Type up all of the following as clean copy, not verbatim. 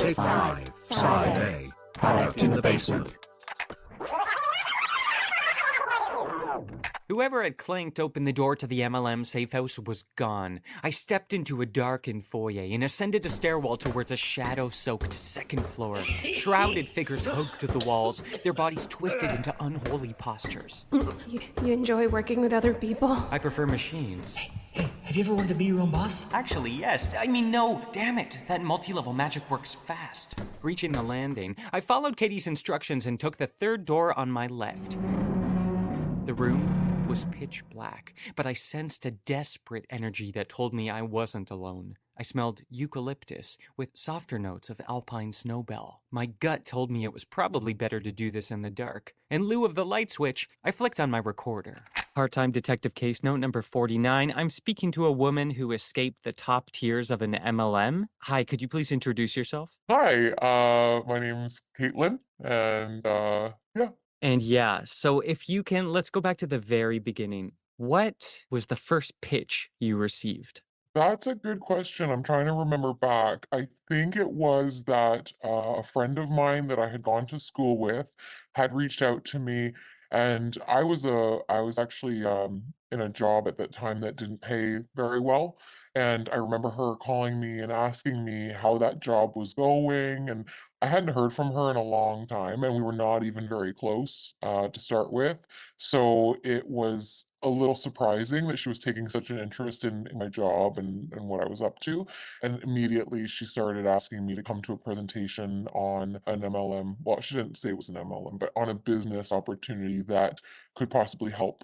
Day 5, Side A, Product in the Basement. Whoever had clanked open the door to the MLM safe house was gone. I stepped into a darkened foyer and ascended a stairwell towards a shadow-soaked second floor. Shrouded figures hugged the walls, their bodies twisted into unholy postures. You enjoy working with other people? I prefer machines. Hey, have you ever wanted to be your own boss? Actually, yes. I mean, no. Damn it. That multi-level magic works fast. Reaching the landing, I followed Katie's instructions and took the third door on my left. The room was pitch black, but I sensed a desperate energy that told me I wasn't alone. I smelled eucalyptus with softer notes of alpine snowbell. My gut told me it was probably better to do this in the dark. In lieu of the light switch, I flicked on my recorder. Part-Time Detective Case Note number 49. I'm speaking to a woman who escaped the top tiers of an MLM. Hi, could you please introduce yourself? Hi, my name's Caitlin, and yeah. And yeah, so if you can, let's go back to the very beginning. What was the first pitch you received? That's a good question. I'm trying to remember back. I think it was that a friend of mine that I had gone to school with had reached out to me, and I was actually in a job at that time that didn't pay very well, and I remember her calling me and asking me how that job was going, and I hadn't heard from her in a long time, and we were not even very close to start with. So it was a little surprising that she was taking such an interest in my job and what I was up to. And immediately she started asking me to come to a presentation on an MLM. Well, she didn't say it was an MLM, but on a business opportunity that could possibly help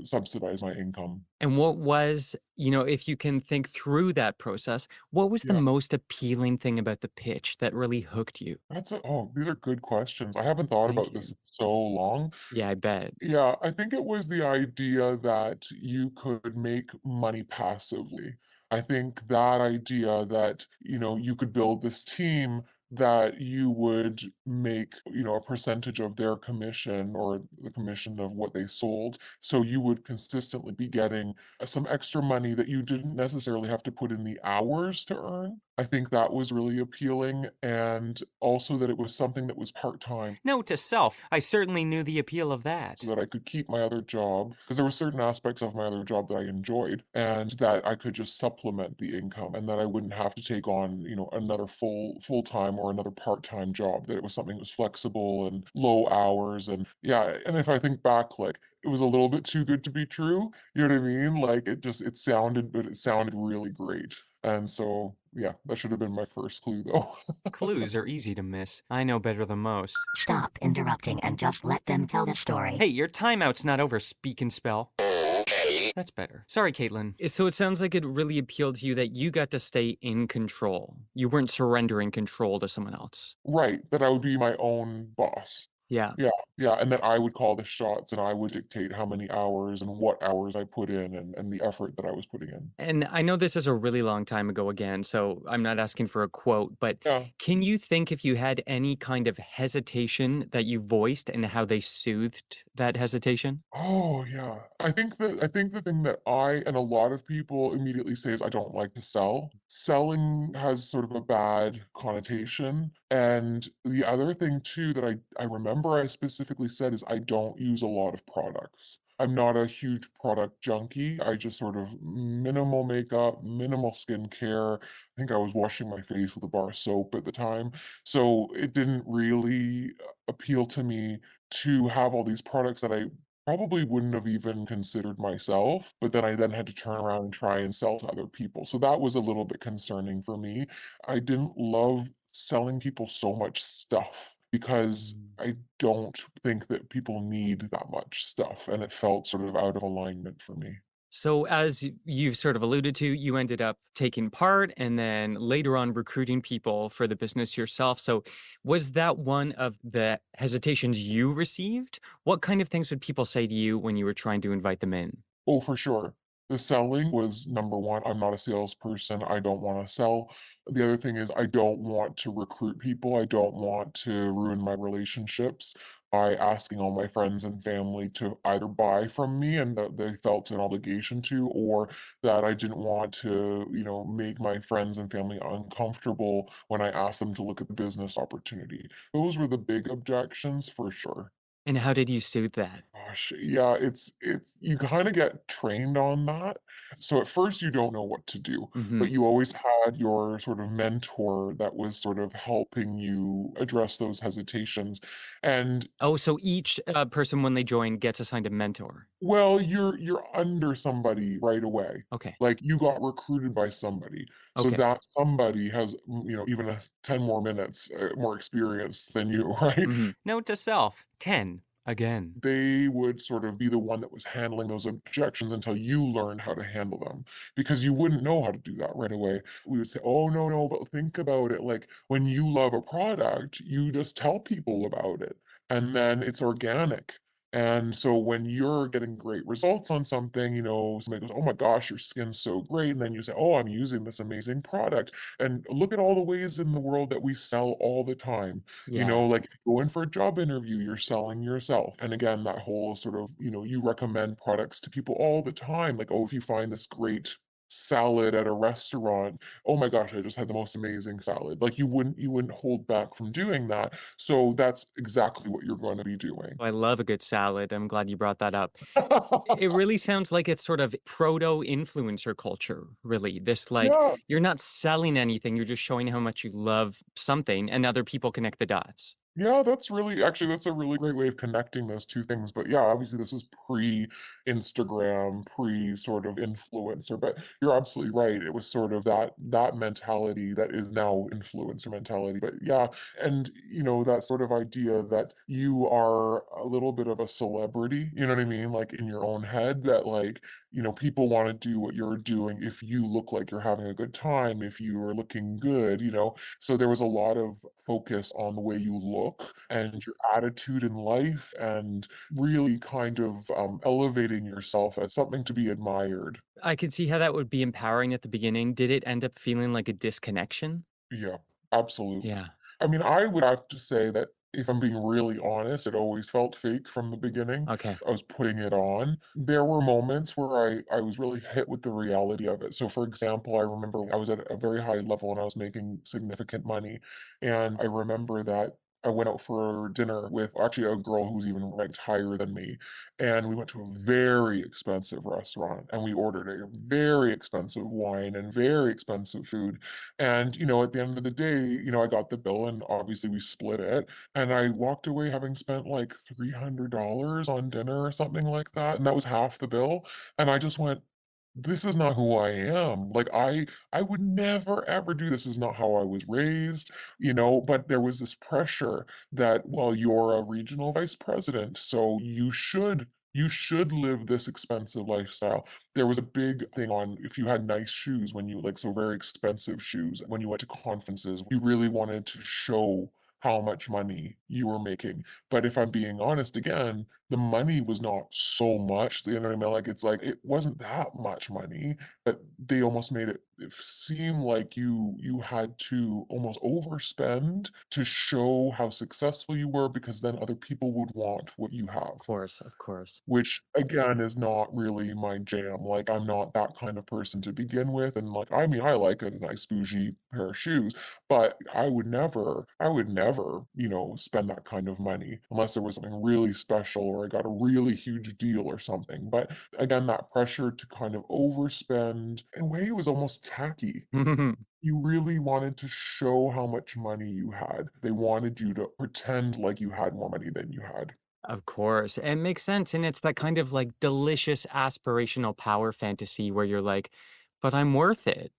subsidize my income. And what was, if you can think through that process, what was the Yeah. most appealing thing about the pitch that really hooked you? These are good questions. I haven't thought Thank about this you. in so long. Yeah, I bet. Yeah, I think it was the idea that you could make money passively. I think that idea that, you could build this team that you would make, a percentage of their commission or the commission of what they sold. So you would consistently be getting some extra money that you didn't necessarily have to put in the hours to earn. I think that was really appealing. And also that it was something that was part-time, Note to self, I certainly knew the appeal of that. so that I could keep my other job because there were certain aspects of my other job that I enjoyed and that I could just supplement the income and that I wouldn't have to take on, another full-time or another part-time job, that it was something that was flexible and low hours. And yeah, and if I think back, like, it was a little bit too good to be true. You know what I mean? Like, it sounded, but it sounded really great. And so, yeah, that should have been my first clue though. Clues are easy to miss. I know better than most. Stop interrupting and just let them tell the story. Hey, your timeout's not over, speak and spell. That's better. Sorry, Caitlin. So it sounds like it really appealed to you that you got to stay in control. You weren't surrendering control to someone else. Right, that I would be my own boss. Yeah. Yeah, yeah, and that I would call the shots and I would dictate how many hours and what hours I put in and the effort that I was putting in. And I know this is a really long time ago again, so I'm not asking for a quote, but Yeah. can you think if you had any kind of hesitation that you voiced and how they soothed that hesitation? Oh, yeah. I think the thing that I and a lot of people immediately say is I don't like to sell. Selling has sort of a bad connotation. And the other thing too that I remember I specifically said is I don't use a lot of products. I'm not a huge product junkie. I just sort of minimal makeup, minimal skincare. I think I was washing my face with a bar of soap at the time. So it didn't really appeal to me to have all these products that I probably wouldn't have even considered myself, but then I then had to turn around and try and sell to other people. So that was a little bit concerning for me. I didn't love selling people so much stuff because I don't think that people need that much stuff, and it felt sort of out of alignment for me. So, as you've sort of alluded to, you ended up taking part and then later on recruiting people for the business yourself. So, was that one of the hesitations you received? What kind of things would people say to you when you were trying to invite them in? Oh, for sure. The selling was number one. I'm not a salesperson. I don't want to sell. The other thing is I don't want to recruit people. I don't want to ruin my relationships. by asking all my friends and family to either buy from me and that they felt an obligation to, or that I didn't want to, make my friends and family uncomfortable when I asked them to look at the business opportunity. Those were the big objections for sure. And how did you suit that? Gosh, yeah, it's you kinda get trained on that. So at first you don't know what to do, but Mhm. you always had your sort of mentor that was sort of helping you address those hesitations. And Oh, so each, person when they join gets assigned a mentor. well, you're under somebody right away. Okay. Like, you got recruited by somebody. So Okay. that somebody has, even a 10 more minutes, more experience than you, right? Mhm. Note to self, 10 again. They would sort of be the one that was handling those objections until you learned how to handle them, because you wouldn't know how to do that right away. We would say, "Oh, no, no, but think about it, like, when you love a product, you just tell people about it, and then it's organic." And so when you're getting great results on something, somebody goes, "Oh my gosh, your skin's so great," and then you say, "Oh, I'm using this amazing product, and look at all the ways in the world that we sell all the time." Yeah. Like if you go in for a job interview, you're selling yourself. And again, that whole sort of, you recommend products to people all the time. Like, oh, if you find this great salad at a restaurant, oh my gosh, I just had the most amazing salad. Like you wouldn't hold back from doing that. So that's exactly what you're going to be doing. I love a good salad. I'm glad you brought that up. It really sounds like it's sort of proto-influencer culture, really. This, like, Yeah. you're not selling anything, you're just showing how much you love something, and other people connect the dots. Yeah, that's a really great way of connecting those 2 things, but yeah, obviously this is pre-Instagram, pre sort of influencer, but you're absolutely right, it was sort of that mentality that is now influencer mentality, but yeah, and, that sort of idea that you are a little bit of a celebrity, you know what I mean? Like, in your own head that, like, people wanna do what you're doing if you look like you're having a good time, if you are looking good, so there was a lot of focus on the way you look and your attitude in life and really kind of elevating yourself as something to be admired. I could see how that would be empowering at the beginning. Did it end up feeling like a disconnection? Yeah, absolutely. Yeah. I mean, I would have to say that if I'm being really honest, it always felt fake from the beginning. Okay. I was putting it on. There were moments where I was really hit with the reality of it. So, for example, I remember I was at a very high level and I was making significant money. And I remember that I went out for dinner with actually a girl who was even ranked higher than me. And we went to a very expensive restaurant and we ordered a very expensive wine and very expensive food. And, at the end of the day, I got the bill and obviously we split it. And I walked away having spent like $300 on dinner or something like that. And that was half the bill. And I just went, this is not who I am. Like I would never ever do this. Is not how I was raised, but there was this pressure that, well, you're a regional vice president, so you should live this expensive lifestyle. There was a big thing on if you had nice shoes when you like so very expensive shoes when you went to conferences, you really wanted to show how much money you were making. But if I'm being honest again, the money was not so much, you know what I mean? Like, it's like, it wasn't that much money, but they almost made it seem like you had to almost overspend to show how successful you were because then other people would want what you Of have. course, of course. Which again is not really my jam, like, I'm not that kind of person to begin with, and, like, I mean, I like a nice bougie pair of shoes, but I would never, spend that kind of money unless there was something really special or I got a really huge deal or something, but again, that pressure to kind of overspend, in a way, it was almost tacky. You really wanted to show how much money you had. They wanted you to pretend like you had more money than you had. Of course. It makes sense. And it's that kind of like delicious aspirational power fantasy where you're like, but I'm worth it.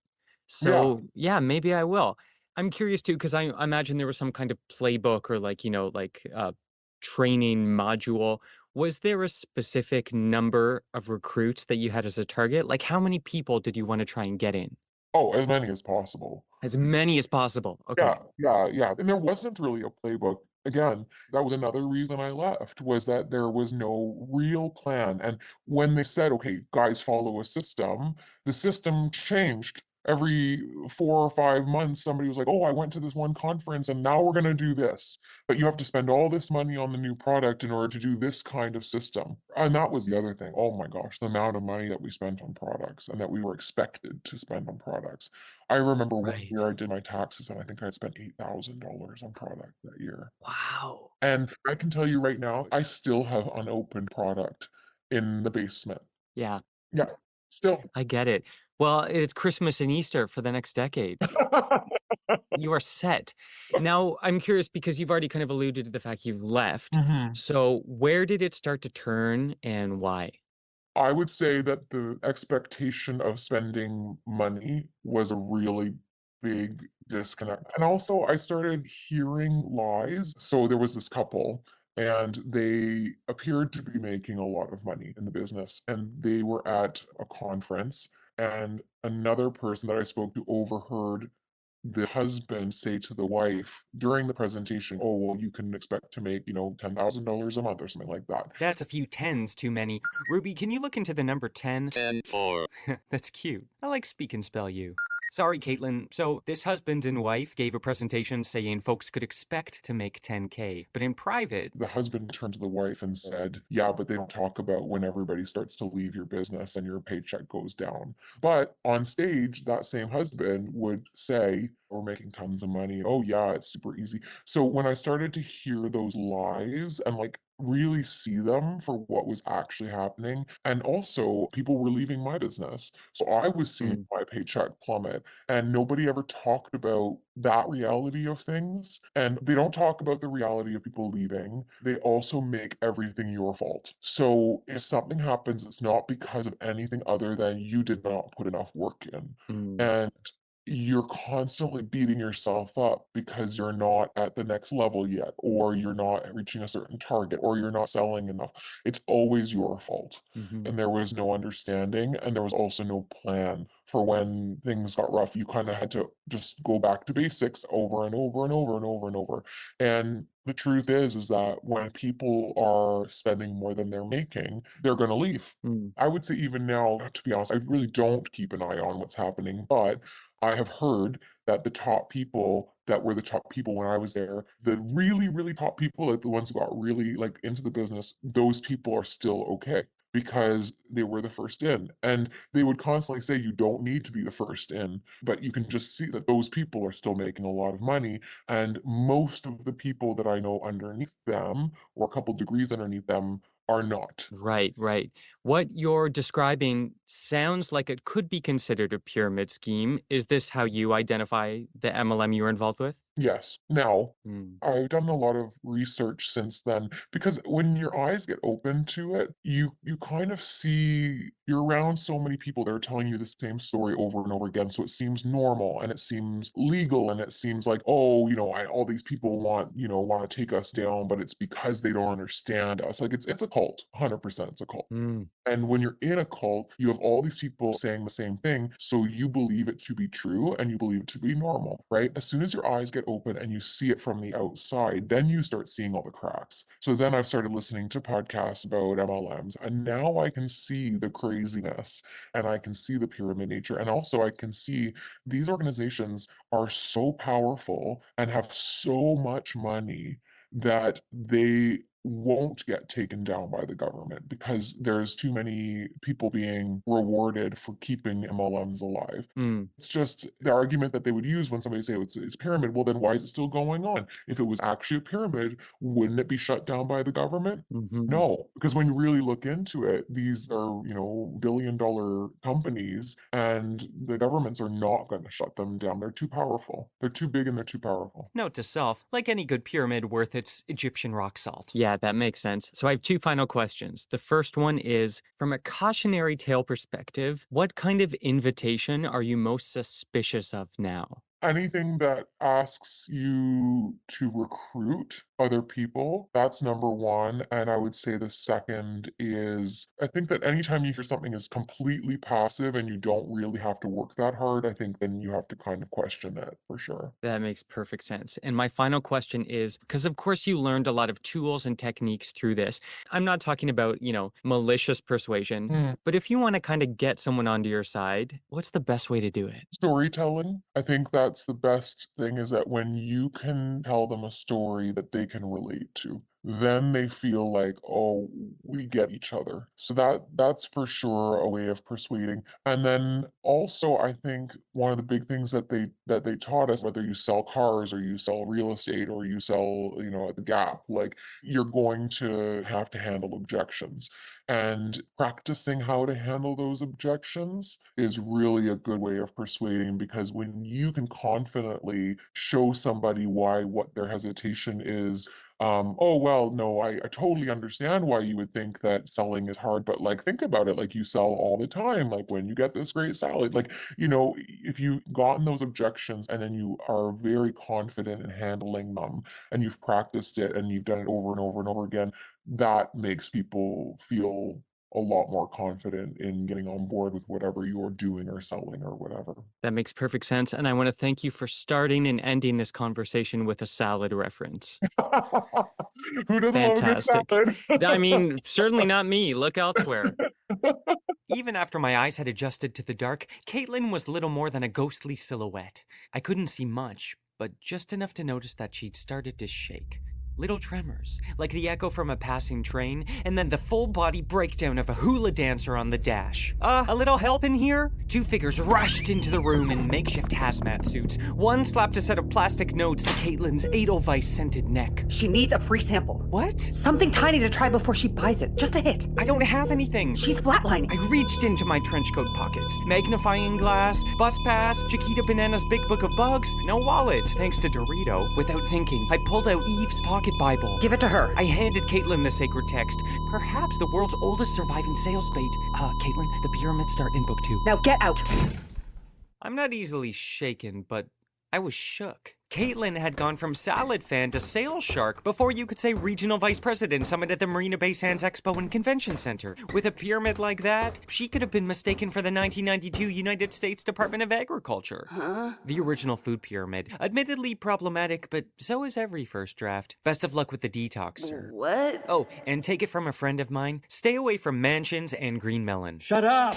Yeah. So yeah, maybe I will. I'm curious too, because I imagine there was some kind of playbook or like, training module. Was there a specific number of recruits that you had as a target? Like how many people did you want to try and get in? Oh, as many as possible. As many as possible. Yeah, Okay. yeah, yeah, and there wasn't really a playbook. Again, that was another reason I left, was that there was no real plan, and when they said, "Okay, guys, follow a system," the system changed Every 4 or 5 months, somebody was like, oh, I went to this one conference and now we're going to do this. But you have to spend all this money on the new product in order to do this kind of system. And that was the other thing. Oh my gosh, the amount of money that we spent on products and that we were expected to spend on products. I remember one Right. year I did my taxes and I think I had spent $8,000 on product that year. Wow. And I can tell you right now, I still have unopened product in the basement. Yeah, Yeah, still. I get it. Well, it's Christmas and Easter for the next decade. You are set. Now, I'm curious because you've already kind of alluded to the fact you've left. Mhm. So, where did it start to turn and why? I would say that the expectation of spending money was a really big disconnect. And also, I started hearing lies. So there was this couple, and they appeared to be making a lot of money in the business. And they were at a conference, and another person that I spoke to overheard the husband say to the wife during the presentation, oh, well, you can expect to make, $10,000 a month or something like that. That's a few tens too many. Ruby, can you look into the number 10? 10-4. That's cute. I like speak and spell you. Sorry, Caitlin. So, this husband and wife gave a presentation saying folks could expect to make 10K, but in private, The husband turned to the wife and said, yeah, but they don't talk about when everybody starts to leave your business and your paycheck goes down. But on stage, that same husband would say, we're making tons of money. Oh, yeah, it's super easy. So when I started to hear those lies and like really see them for what was actually happening, and also people were leaving my business. So I was seeing mm, my paycheck plummet, and nobody ever talked about that reality of things. And they don't talk about the reality of people leaving. They also make everything your fault. So if something happens, it's not because of anything other than you did not put enough work in. mm, And you're constantly beating yourself up because you're not at the next level yet, or you're not reaching a certain target, or you're not selling enough. It's always your fault. mhm. And there was no understanding, and there was also no plan for when things got rough. You kind of had to just go back to basics over and over and over and over and over. And the truth is that when people are spending more than they're making, they're going to leave. Mm. I would say even now, to be honest, I really don't keep an eye on what's happening, but I have heard that the top people that were the top people when I was there, the really, really top people, like the ones who got really like into the business, those people are still okay because they were the first in. And they would constantly say you don't need to be the first in, but you can just see that those people are still making a lot of money. And most of the people that I know underneath them, or a couple degrees underneath them, are not. Right, right. What you're describing sounds like it could be considered a pyramid scheme. Is this how you identify the MLM you're involved with? Yes. Now, Mm, I've done a lot of research since then because when your eyes get open to it, you kind of see you're around so many people that are telling you the same story over and over again. So it seems normal and it seems legal and it seems like, oh, all these people want to take us down, but it's because they don't understand us. Like it's a cult. 100% it's a cult. mm, And when you're in a cult, you have all these people saying the same thing. So you believe it to be true and you believe it to be normal, right? As soon as your eyes get open and you see it from the outside, then you start seeing all the cracks. So then I've started listening to podcasts about MLMs, and now I can see the craziness and I can see the pyramid nature. And also, I can see these organizations are so powerful and have so much money that they won't get taken down by the government because there's too many people being rewarded for keeping MLMs alive. mm, It's just the argument that they would use when somebody say it's pyramid. Well, then why is it still going on? If it was actually a pyramid, wouldn't it be shut down by the government? mhm. No, because when you really look into it, these are, billion-dollar companies, and the governments are not going to shut them down. They're too powerful. They're too big and they're too powerful. Note to self, like any good pyramid worth its Egyptian rock salt. Yeah, that makes sense. So I have two final questions. The first one is, from a cautionary tale perspective, what kind of invitation are you most suspicious of now? Anything that asks you to recruit other people. That's number one. And I would say the second is I think that anytime you hear something is completely passive and you don't really have to work that hard, I think then you have to kind of question it for sure. That makes perfect sense. And my final question is, because of course you learned a lot of tools and techniques through this. I'm not talking about, malicious persuasion, but if you want to kind of get someone onto your side, what's the best way to do it? Storytelling. I think that's the best thing is that when you can tell them a story that they can relate to, then they feel like, oh, we get each other. So that's for sure a way of persuading. And then also I think one of the big things that they taught us, whether you sell cars or you sell real estate or you sell, at the Gap, like you're going to have to handle objections. And practicing how to handle those objections is really a good way of persuading because when you can confidently show somebody why what their hesitation is, oh, well, no, I totally understand why you would think that selling is hard, but like, think about it, like you sell all the time, like when you get this great salad, like, if you've gotten those objections and then you are very confident in handling them and you've practiced it and you've done it over and over and over again, that makes people feel a lot more confident in getting on board with whatever you're doing or selling or whatever. That makes perfect sense. And I want to thank you for starting and ending this conversation with a salad reference. Who doesn't love a good Fantastic. salad? I mean, certainly not me. Look elsewhere. Even after my eyes had adjusted to the dark, Caitlin was little more than a ghostly silhouette. I couldn't see much, but just enough to notice that she'd started to shake. Little tremors, like the echo from a passing train, and then the full-body breakdown of a hula dancer on the dash. A little help in here? Two figures rushed into the room in makeshift hazmat suits. One slapped a set of plastic notes to Caitlin's Edelweiss-scented neck. She needs a free sample. What? Something tiny to try before she buys it. Just a hit. I don't have anything. She's flatlining. I reached into my trench coat pockets. Magnifying glass, bus pass, Chiquita Banana's Big Book of Bugs, no wallet, thanks to Dorito. Without thinking, I pulled out Eve's pocket Bible. Give it to her. I handed Caitlin the sacred text. Perhaps the world's oldest surviving sales spade. Caitlin, the pyramids start in book 2. Now get out. I'm not easily shaken, but I was shook. Caitlin had gone from salad fan to sales shark before you could say regional vice president summit at the Marina Bay Sands Expo and Convention Center. With a pyramid like that, she could have been mistaken for the 1992 United States Department of Agriculture. Huh? The original food pyramid. Admittedly problematic, but so is every first draft. Best of luck with the detox, sir. What? Oh, and take it from a friend of mine, stay away from mansions and green melon. Shut up!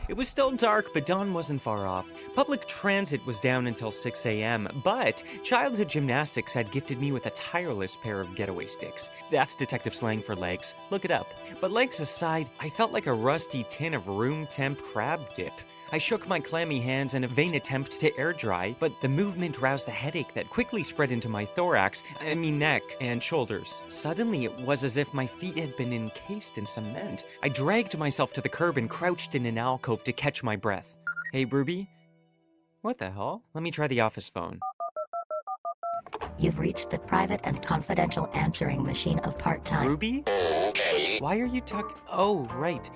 It was still dark, but dawn wasn't far off. Public transit was down until 6 a.m., but childhood gymnastics had gifted me with a tireless pair of getaway sticks. That's detective slang for legs. Look it up. But legs aside, I felt like a rusty tin of room temp crab dip. I shook my clammy hands in a vain attempt to air dry, but the movement roused a headache that quickly spread into my neck and shoulders. Suddenly, it was as if my feet had been encased in cement. I dragged myself to the curb and crouched in an alcove to catch my breath. Hey, Ruby? What the hell? Let me try the office phone. You've reached the private and confidential answering machine of Part-Time. Ruby? Why are you talking? Oh, right.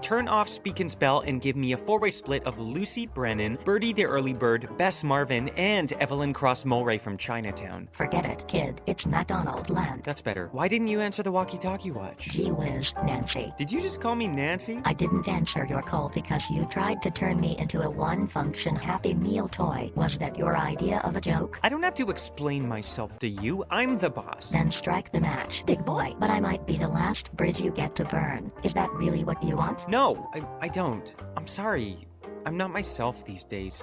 Turn off Speakin's bell and give me a 4-way split of Lucy Brennan, Birdie the Early Bird, Bess Marvin, and Evelyn Cross Mulray from Chinatown. Forget it, kid. It's McDonald land. That's better. Why didn't you answer the walkie-talkie watch? Gee whiz, Nancy. Did you just call me Nancy? I didn't answer your call because you tried to turn me into a one-function Happy Meal toy. Was that your idea of a joke? I don't have to explain myself to you. I'm the boss. Then strike the match, big boy. But I might be the last bridge you get to burn. Is that really what you want? No, I don't. I'm sorry. I'm not myself these days.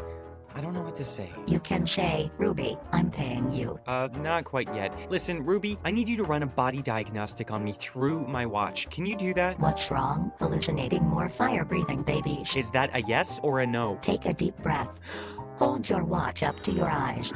I don't know what to say. You can say, Ruby, I'm paying you. Not quite yet. Listen, Ruby, I need you to run a body diagnostic on me through my watch. Can you do that? What's wrong? Hallucinating more fire-breathing babies. Is that a yes or a no? Take a deep breath. Hold your watch up to your eyes.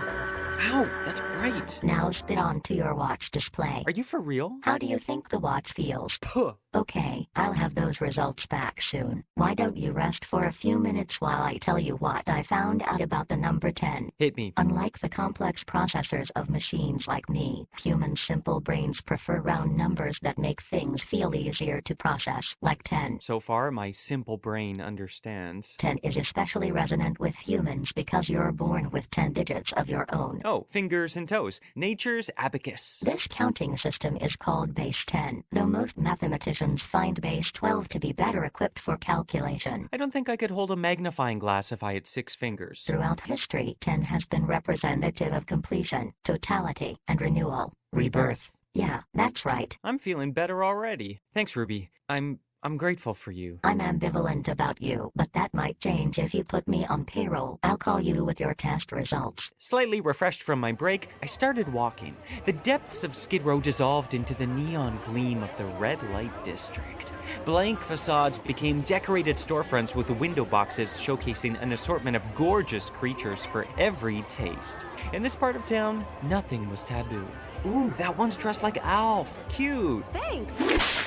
Ow, that's bright. Now spit onto your watch display. Are you for real? How do you think the watch feels? Puh. Okay, I'll have those results back soon. Why don't you rest for a few minutes while I tell you what I found out about the number 10? Hit me. Unlike the complex processors of machines like me, human simple brains prefer round numbers that make things feel easier to process, like 10. So far, my simple brain understands. 10 is especially resonant with humans because you're born with 10 digits of your own. Oh, fingers and toes. Nature's abacus. This counting system is called base 10, though most mathematicians find base 12 to be better equipped for calculation. I don't think I could hold a magnifying glass if I had 6 fingers. Throughout history, 10 has been representative of completion, totality, and renewal. Rebirth. Yeah, that's right. I'm feeling better already. Thanks, Ruby. I'm grateful for you. I'm ambivalent about you, but that might change if you put me on payroll. I'll call you with your test results. Slightly refreshed from my break, I started walking. The depths of Skid Row dissolved into the neon gleam of the red light district. Blank facades became decorated storefronts with window boxes showcasing an assortment of gorgeous creatures for every taste. In this part of town, nothing was taboo. Ooh, that one's dressed like Alf. Cute. Thanks.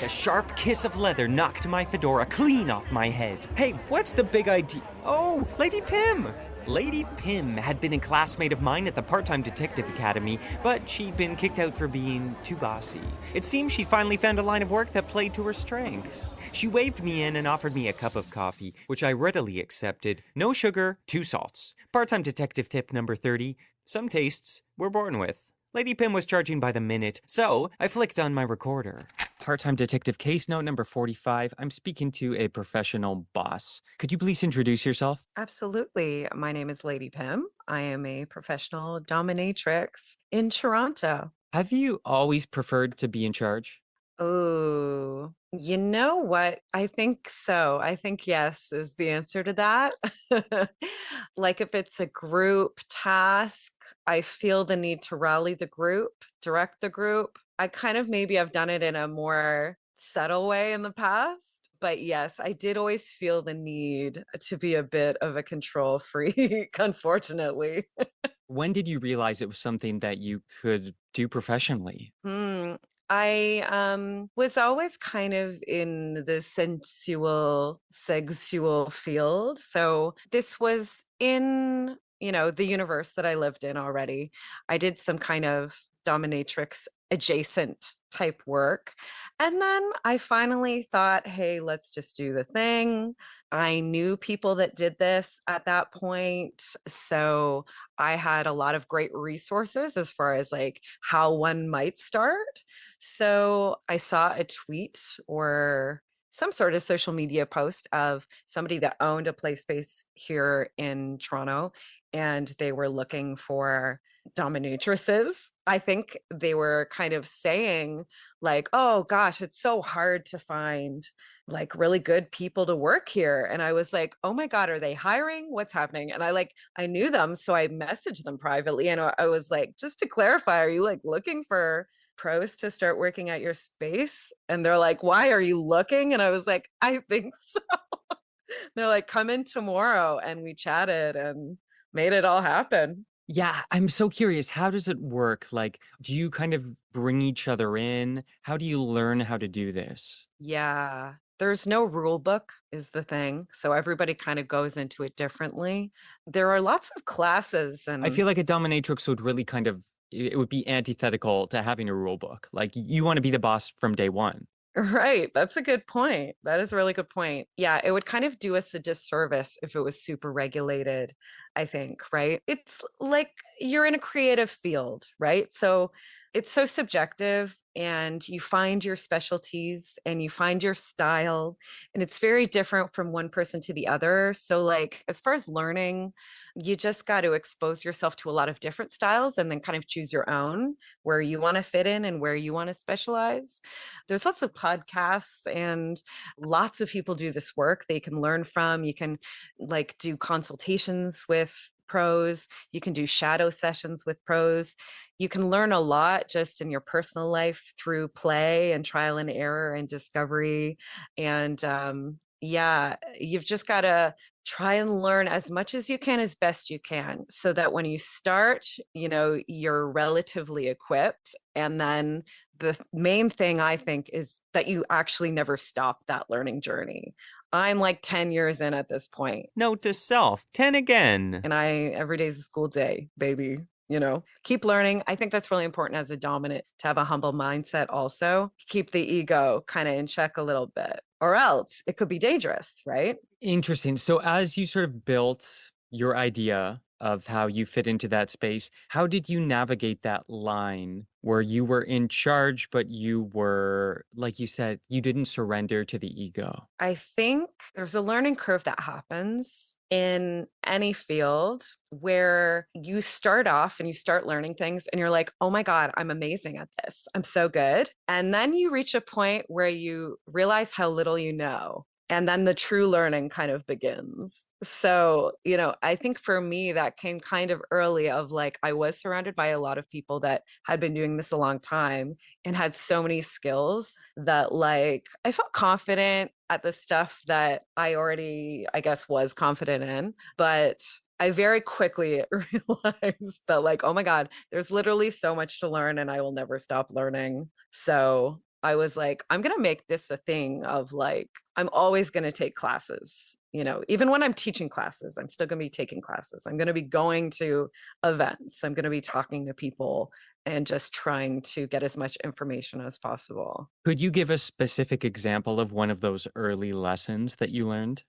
A sharp kiss of leather knocked my fedora clean off my head. Hey, what's the big idea? Oh, Lady Pym! Lady Pym had been a classmate of mine at the Part-Time Detective Academy, but she'd been kicked out for being too bossy. It seemed she'd finally found a line of work that played to her strengths. She waved me in and offered me a cup of coffee, which I readily accepted. No sugar, 2 salts. Part-Time Detective tip number 30. Some tastes we're born with. Lady Pym was charging by the minute, so I flicked on my recorder. Part-Time Detective case note number 45. I'm speaking to a professional boss. Could you please introduce yourself? Absolutely. My name is Lady Pym. I am a professional dominatrix in Toronto. Have you always preferred to be in charge? Oh, you know what? I think so. I think yes is the answer to that. Like if it's a group task, I feel the need to rally the group, direct the group. I kind of maybe I've done it in a more subtle way in the past. But yes, I did always feel the need to be a bit of a control freak, unfortunately. When did you realize it was something that you could do professionally? I was always kind of in the sexual field. So this was in, the universe that I lived in already. I did some kind of dominatrix adjacent type work. And then I finally thought, hey, let's just do the thing. I knew people that did this at that point. So I had a lot of great resources as far as like how one might start. So I saw a tweet or some sort of social media post of somebody that owned a play space here in Toronto, and they were looking for dominatrices. I think they were kind of saying like, oh gosh, it's so hard to find like really good people to work here. And I was like, oh my God, are they hiring? What's happening? And I knew them. So I messaged them privately and I was like, just to clarify, are you like looking for pros to start working at your space? And they're like, why are you looking? And I was like, I think so. They're like, come in tomorrow. And we chatted and made it all happen. Yeah, I'm so curious. How does it work? Like, do you kind of bring each other in? How do you learn how to do this? Yeah, there's no rule book is the thing. So everybody kind of goes into it differently. There are lots of classes I and feel like a dominatrix would really it would be antithetical to having a rule book. Like, you want to be the boss from day one. right. That's a good point. That is a really good point. Yeah, it would kind of do us a disservice if it was super regulated, I think, right? It's like you're in a creative field, right? So it's so subjective and you find your specialties and you find your style and it's very different from one person to the other. So like as far as learning, you just got to expose yourself to a lot of different styles and then kind of choose your own where you want to fit in and where you want to specialize. There's lots of podcasts and lots of people do this work they can learn from. You can like do consultations with pros. You can do shadow sessions with pros. You can learn a lot just in your personal life through play and trial and error and discovery. And yeah, you've just got to try and learn as much as you can, as best you can, so that when you start, you're relatively equipped. And then the main thing I think is that you actually never stop that learning journey. I'm like 10 years in at this point. Note to self, 10 again. And every day's a school day, baby. Keep learning. I think that's really important as a dominant to have a humble mindset also. Keep the ego kind of in check a little bit, or else it could be dangerous, right? Interesting. So as you sort of built your idea of how you fit into that space. How did you navigate that line where you were in charge, but you were, like you said, you didn't surrender to the ego? I think there's a learning curve that happens in any field where you start off and you start learning things and you're like, oh my God, I'm amazing at this. I'm so good. And then you reach a point where you realize how little you know. And then the true learning kind of begins. So, I think for me, that came kind of early of like, I was surrounded by a lot of people that had been doing this a long time and had so many skills that like I felt confident at the stuff that I already, I guess, was confident in. But I very quickly realized that, like, oh my God, there's literally so much to learn and I will never stop learning. So I was like, I'm going to make this a thing of like, I'm always going to take classes. Even when I'm teaching classes, I'm still going to be taking classes. I'm going to be going to events. I'm going to be talking to people and just trying to get as much information as possible. Could you give a specific example of one of those early lessons that you learned?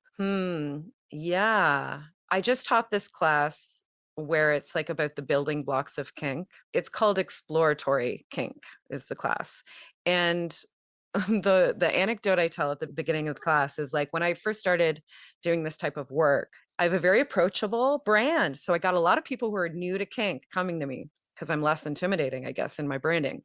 Yeah. I just taught this class where it's like about the building blocks of kink. It's called exploratory kink is the class. And the anecdote I tell at the beginning of the class is like when I first started doing this type of work, I have a very approachable brand. So I got a lot of people who are new to kink coming to me because I'm less intimidating, I guess, in my branding.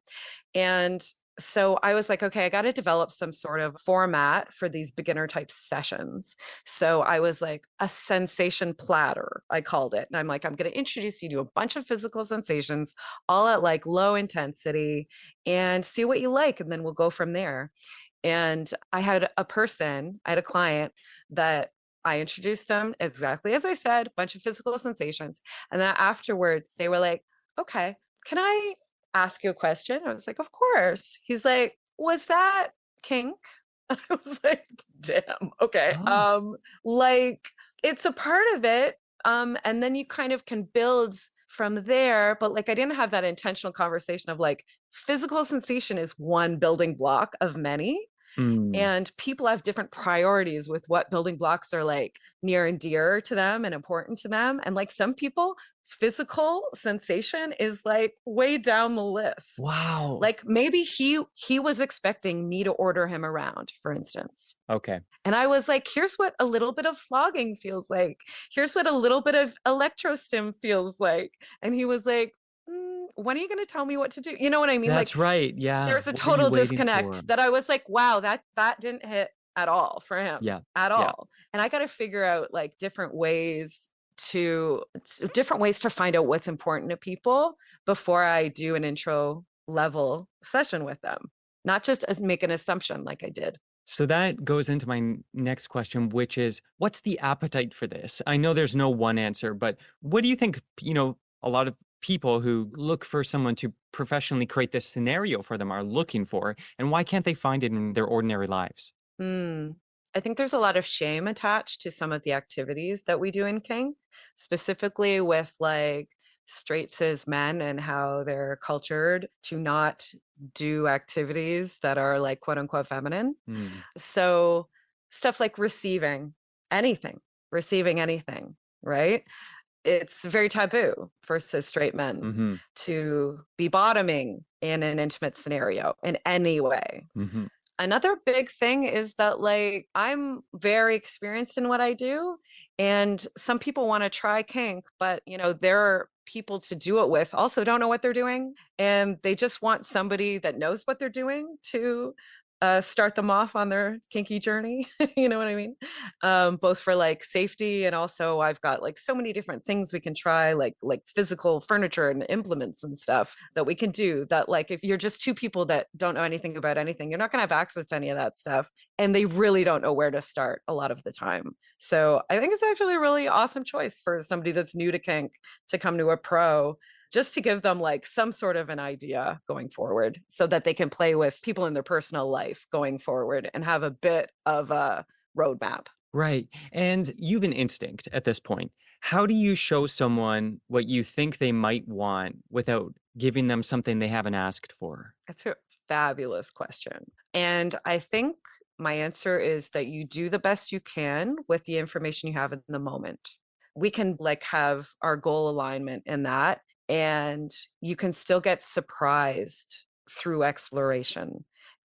And so I was like, okay, I got to develop some sort of format for these beginner type sessions. So I was like, a sensation platter, I called it. And I'm like, I'm going to introduce you to a bunch of physical sensations, all at like low intensity, and see what you like. And then we'll go from there. And I had a client that I introduced them exactly as I said, a bunch of physical sensations. And then afterwards, they were like, okay, can I ask you a question? I was like, of course. He's like, was that kink? I was like, damn, okay. Like it's a part of it. And then you kind of can build from there. But like I didn't have that intentional conversation of like physical sensation is one building block of many. And people have different priorities with what building blocks are like near and dear to them and important to them. And like some people, physical sensation is like way down the list. Wow. Like maybe he was expecting me to order him around, for instance. Okay. And I was like, here's what a little bit of flogging feels like. Here's what a little bit of electrostim feels like. And he was like, when are you going to tell me what to do? You know what I mean? That's like, right. Yeah. There's a What were you total waiting disconnect for? that I was like, wow, that didn't hit at all for him. Yeah. At Yeah. all. And I got to figure out like different ways to find out what's important to people before I do an intro level session with them, not just as make an assumption like I did. So that goes into my next question, which is what's the appetite for this? I know there's no one answer, but what do you think, a lot of people who look for someone to professionally create this scenario for them are looking for, and why can't they find it in their ordinary lives? I think there's a lot of shame attached to some of the activities that we do in kink, specifically with like straight cis men and how they're cultured to not do activities that are like quote unquote feminine. So stuff like receiving anything, right? It's very taboo for cis straight men to be bottoming in an intimate scenario in any way. Another big thing is that like I'm very experienced in what I do, and some people want to try kink, but there are people to do it with also don't know what they're doing, and they just want somebody that knows what they're doing to start them off on their kinky journey. You know what I mean? Both for like safety, and also I've got like so many different things we can try, like physical furniture and implements and stuff that we can do that like if you're just two people that don't know anything about anything, you're not going to have access to any of that stuff, and they really don't know where to start a lot of the time. So I think it's actually a really awesome choice for somebody that's new to kink to come to a pro, just to give them like some sort of an idea going forward so that they can play with people in their personal life going forward and have a bit of a roadmap. Right. And you've an instinct at this point. How do you show someone what you think they might want without giving them something they haven't asked for? That's a fabulous question. And I think my answer is that you do the best you can with the information you have in the moment. we can like have our goal alignment in that, and you can still get surprised through exploration.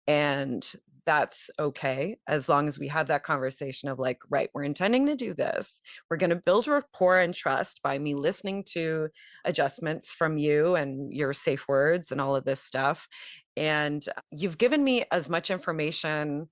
And that's okay as long as we have that conversation of like, right, we're intending to do this. We're going to build rapport and trust by me listening to adjustments from you and your safe words and all of this stuff. And you've given me as much information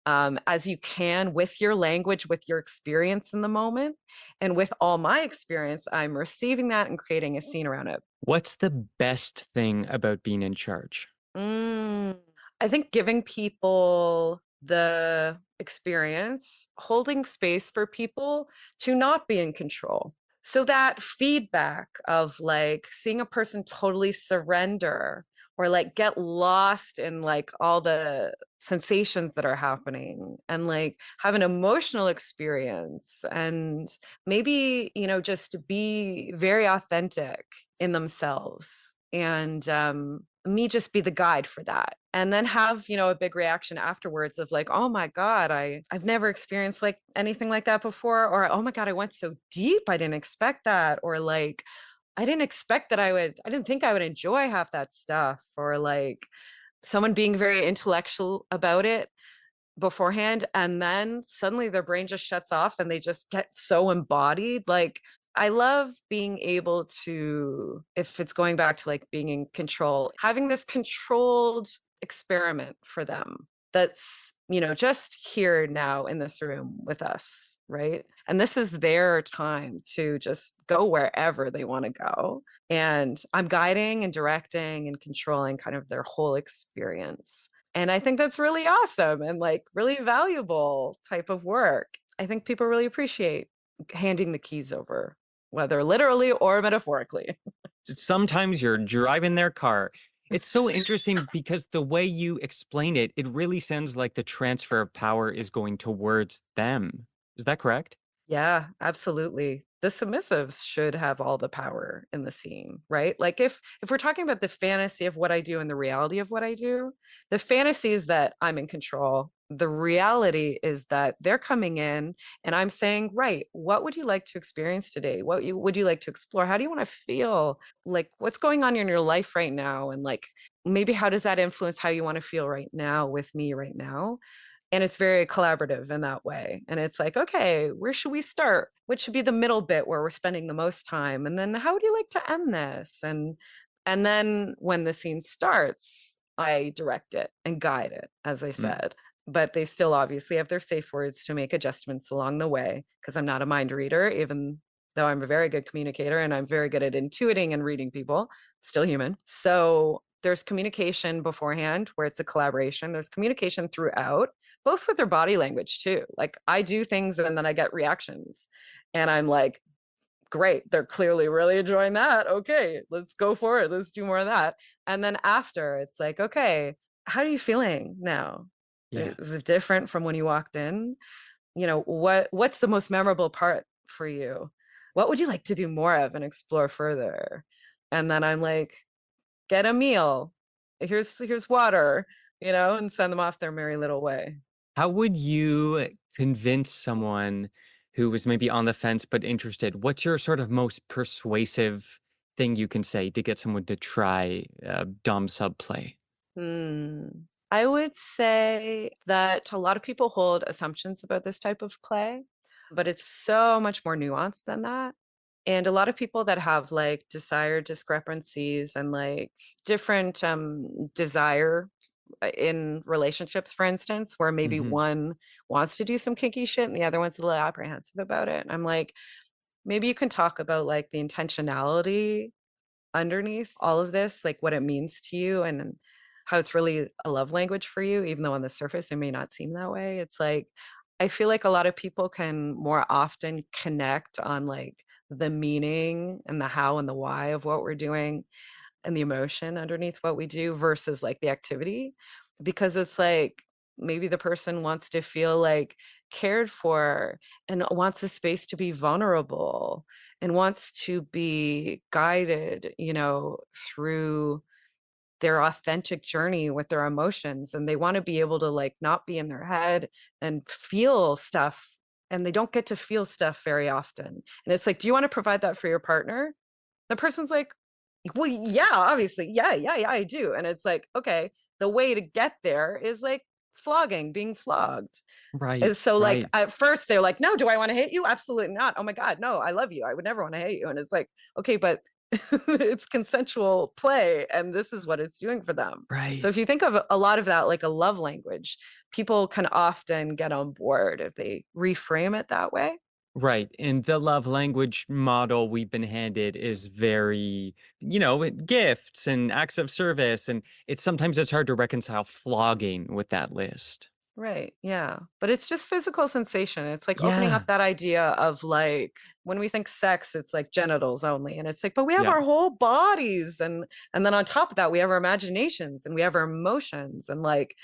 as you can with your language, with your experience in the moment. And with all my experience, I'm receiving that and creating a scene around it. What's the best thing about being in charge? I think giving people the experience, holding space for people to not be in control. So that feedback of like seeing a person totally surrender or like get lost in like all the sensations that are happening and like have an emotional experience and maybe, you know, just be very authentic in themselves. And me just be the guide for that, and then have, you know, a big reaction afterwards of like, oh my god, I've never experienced like anything like that before, or oh my god, I went so deep, I didn't expect that, or like I didn't expect that I didn't think I would enjoy half that stuff, or like someone being very intellectual about it beforehand and then suddenly their brain just shuts off and they just get so embodied. Like I love being able to, if it's going back to like being in control, having this controlled experiment for them that's, you know, just here now in this room with us, right? And this is their time to just go wherever they want to go. And I'm guiding and directing and controlling kind of their whole experience. And I think that's really awesome and like really valuable type of work. I think people really appreciate handing the keys over, whether literally or metaphorically. Sometimes you're driving their car. It's so interesting because the way you explain it, it really sounds like the transfer of power is going towards them. Is that correct? Yeah, absolutely. The submissives should have all the power in the scene, right? Like if we're talking about the fantasy of what I do and the reality of what I do, the fantasy is that I'm in control. The reality is that they're coming in and I'm saying, right, what would you like to experience today? Would you like to explore? How do you want to feel? Like what's going on in your life right now? And like maybe how does that influence how you want to feel right now with me right now? And it's very collaborative in that way. And it's like, okay, where should we start? What should be the middle bit where we're spending the most time? And then how would you like to end this? And then when the scene starts, I direct it and guide it, as I said. But they still obviously have their safe words to make adjustments along the way, because I'm not a mind reader, even though I'm a very good communicator and I'm very good at intuiting and reading people, still human. So there's communication beforehand where it's a collaboration. There's communication throughout, both with their body language too. Like I do things and then I get reactions and I'm like, great, they're clearly really enjoying that. Okay, let's go for it. Let's do more of that. And then after it's like, okay, how are you feeling now? Yeah. Is it different from when you walked in? You know, what's the most memorable part for you? What would you like to do more of and explore further? And then I'm like, get a meal. Here's water, you know, and send them off their merry little way. How would you convince someone who was maybe on the fence but interested? What's your sort of most persuasive thing you can say to get someone to try Dom sub play? I would say that a lot of people hold assumptions about this type of play, but it's so much more nuanced than that. And a lot of people that have like desire discrepancies and like different desire in relationships, for instance, where maybe Hmm. one wants to do some kinky shit and the other one's a little apprehensive about it. And I'm like, maybe you can talk about like the intentionality underneath all of this, like what it means to you and how it's really a love language for you, even though on the surface it may not seem that way. It's like, I feel like a lot of people can more often connect on like the meaning and the how and the why of what we're doing and the emotion underneath what we do versus like the activity, because it's like maybe the person wants to feel like cared for and wants a space to be vulnerable and wants to be guided, you know, through their authentic journey with their emotions, and they want to be able to like not be in their head and feel stuff and they don't get to feel stuff very often. And it's like, do you want to provide that for your partner? The person's like, well, yeah, obviously. Yeah, I do. And it's like, okay, the way to get there is like being flogged. Right. And so like right. at first they're like, no, do I want to hit you? Absolutely not. Oh my God, no, I love you. I would never want to hit you. And it's like, okay, but it's consensual play and this is what it's doing for them. Right. So if you think of a lot of that like a love language, people can often get on board if they reframe it that way. Right. And the love language model we've been handed is very, gifts and acts of service. And sometimes it's hard to reconcile flogging with that list. Right. Yeah. But it's just physical sensation. It's like opening Yeah. up that idea of like when we think sex, it's like genitals only. And it's like, but we have Yeah. our whole bodies. And then on top of that, we have our imaginations and we have our emotions. And like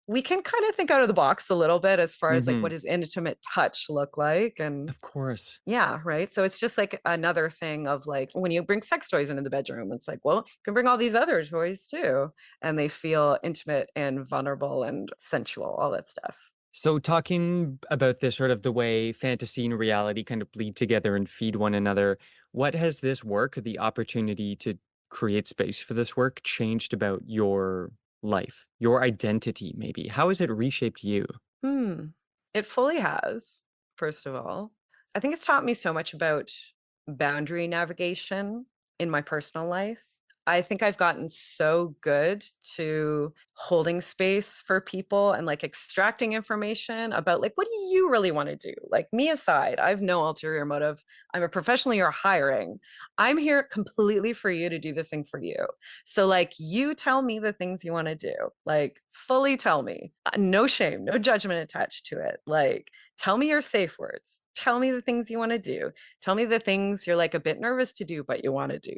we can kind of think out of the box a little bit as far as like Mhm. what does intimate touch look like. And Of course. yeah, right. So it's just like another thing of like when you bring sex toys into the bedroom, it's like, well, you can bring all these other toys too. And they feel intimate and vulnerable and sensual, all that stuff. So talking about this sort of the way fantasy and reality kind of bleed together and feed one another, what has this work, the opportunity to create space for this work, changed about your life, your identity maybe? How has it reshaped you? It fully has, first of all. I think it's taught me so much about boundary navigation in my personal life. I think I've gotten so good to holding space for people and like extracting information about like, what do you really want to do? Like me aside, I have no ulterior motive. I'm a professional you're hiring. I'm here completely for you to do this thing for you. So like you tell me the things you want to do, like fully tell me, no shame, no judgment attached to it. Like tell me your safe words. Tell me the things you want to do. Tell me the things you're like a bit nervous to do, but you want to do.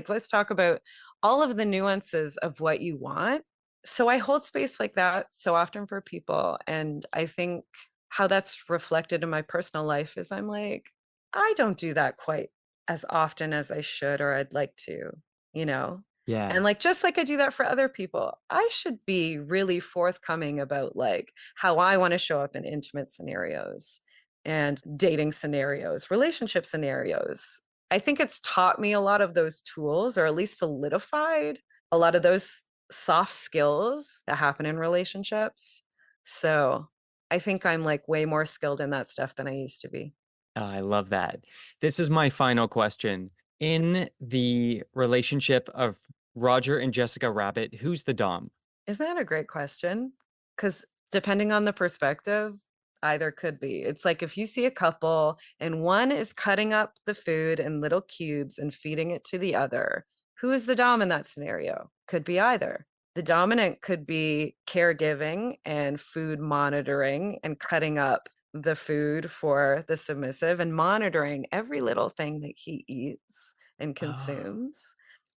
Let's talk about all of the nuances of what you want. So I hold space like that so often for people. And I think how that's reflected in my personal life is I'm like, I don't do that quite as often as I should or I'd like to, you know? Yeah. And like just like I do that for other people, I should be really forthcoming about like how I want to show up in intimate scenarios and dating scenarios, relationship scenarios. I think it's taught me a lot of those tools, or at least solidified a lot of those soft skills that happen in relationships. So I think I'm like way more skilled in that stuff than I used to be. I love that. This is my final question. In the relationship of Roger and Jessica Rabbit, who's the Dom? Isn't that a great question? Because depending on the perspective, either could be. It's like if you see a couple and one is cutting up the food in little cubes and feeding it to the other, who is the Dom in that scenario? Could be either. The dominant could be caregiving and food monitoring and cutting up the food for the submissive and monitoring every little thing that he eats and consumes.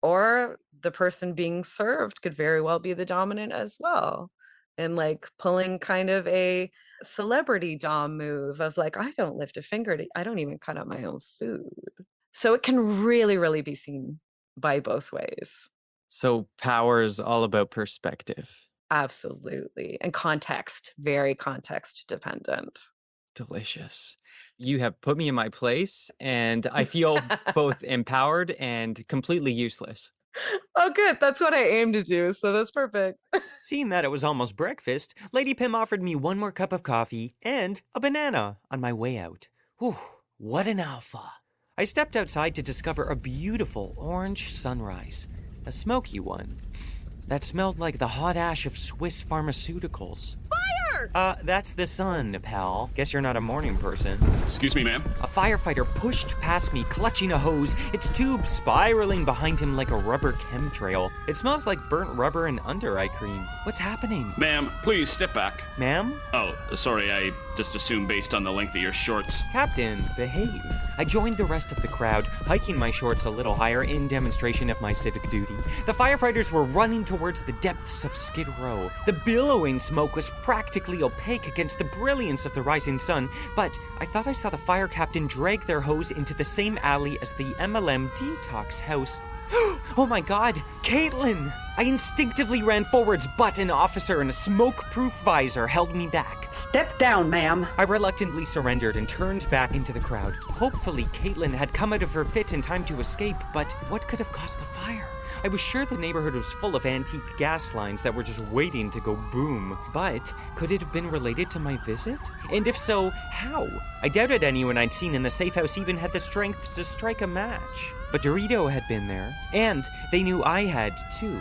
Or the person being served could very well be the dominant as well. And like pulling kind of a celebrity dom move of like, I don't lift a finger I don't even cut up my own food. So it can really, really be seen by both ways. So power is all about perspective. Absolutely. And context, very context dependent. Delicious. You have put me in my place, and I feel both empowered and completely useless. Oh, good. That's what I aim to do. So that's perfect. Seeing that it was almost breakfast, Lady Pym offered me one more cup of coffee and a banana on my way out. Whew, what an alpha. I stepped outside to discover a beautiful orange sunrise, a smoky one that smelled like the hot ash of Swiss pharmaceuticals. That's the sun, pal. Guess you're not a morning person. Excuse me, ma'am. A firefighter pushed past me, clutching a hose, its tube spiraling behind him like a rubber chemtrail. It smells like burnt rubber and under-eye cream. What's happening? Ma'am, please step back. Ma'am? Oh, sorry, I just assumed based on the length of your shorts. Captain, behave. I joined the rest of the crowd, hiking my shorts a little higher in demonstration of my civic duty. The firefighters were running towards the depths of Skid Row. The billowing smoke was practically opaque against the brilliance of the rising sun, but I thought I saw the fire captain drag their hose into the same alley as the MLM detox house. Oh my god, Caitlin! I instinctively ran forwards, but an officer in a smoke-proof visor held me back. Step down, ma'am. I reluctantly surrendered and turned back into the crowd. Hopefully, Caitlin had come out of her fit in time to escape, but what could have caused the fire? I was sure the neighborhood was full of antique gas lines that were just waiting to go boom. But could it have been related to my visit? And if so, how? I doubted anyone I'd seen in the safe house even had the strength to strike a match. But Dorito had been there, and they knew I had too.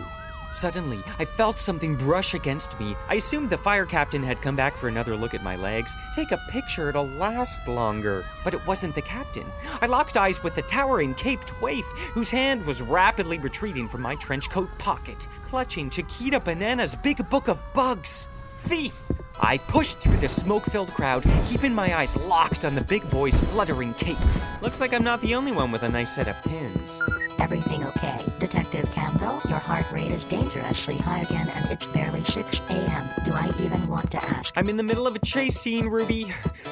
Suddenly, I felt something brush against me. I assumed the fire captain had come back for another look at my legs. Take a picture, it'll last longer. But it wasn't the captain. I locked eyes with the towering caped waif, whose hand was rapidly retreating from my trench coat pocket, clutching Chiquita Banana's big book of bugs. Thief! I pushed through the smoke-filled crowd, keeping my eyes locked on the big boy's fluttering cape. Looks like I'm not the only one with a nice set of pins. Everything okay? Detective Campbell, your heart rate is dangerously high again and it's barely 6 a.m. Do I even want to ask? I'm in the middle of a chase scene, Ruby.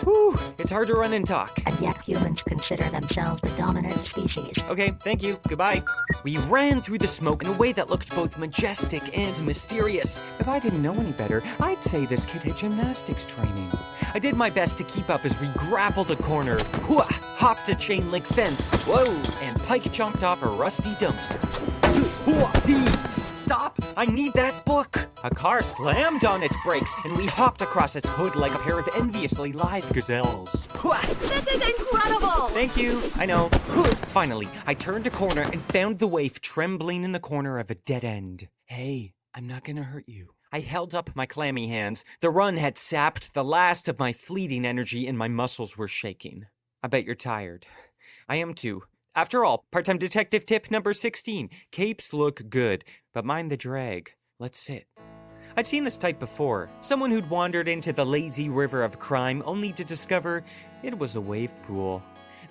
Whew, it's hard to run and talk. And yet humans consider themselves the dominant species. Okay, thank you. Goodbye. We ran through the smoke in a way that looked both majestic and mysterious. If I didn't know any better, I'd say this kid had gymnastics training. I did my best to keep up as we grappled a corner, hopped a chain link fence, and Pike jumped off a rusty dumpster. Stop! I need that book! A car slammed on its brakes, and we hopped across its hood like a pair of enviously lithe gazelles. This is incredible! Thank you, I know. Finally, I turned a corner and found the waif trembling in the corner of a dead end. Hey, I'm not gonna hurt you. I held up my clammy hands. The run had sapped the last of my fleeting energy and my muscles were shaking. I bet you're tired. I am too. After all, part-time detective tip number 16. Capes look good, but mind the drag. Let's sit. I'd seen this type before. Someone who'd wandered into the lazy river of crime only to discover it was a wave pool.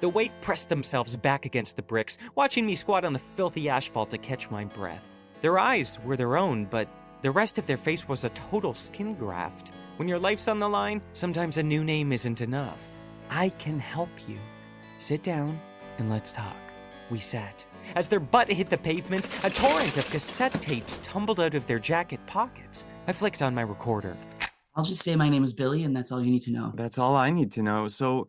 The wave pressed themselves back against the bricks, watching me squat on the filthy asphalt to catch my breath. Their eyes were their own, but the rest of their face was a total skin graft. When your life's on the line, sometimes a new name isn't enough. I can help you. Sit down and let's talk. We sat. As their butt hit the pavement, a torrent of cassette tapes tumbled out of their jacket pockets. I flicked on my recorder. I'll just say my name is Billy, and that's all you need to know. That's all I need to know. So,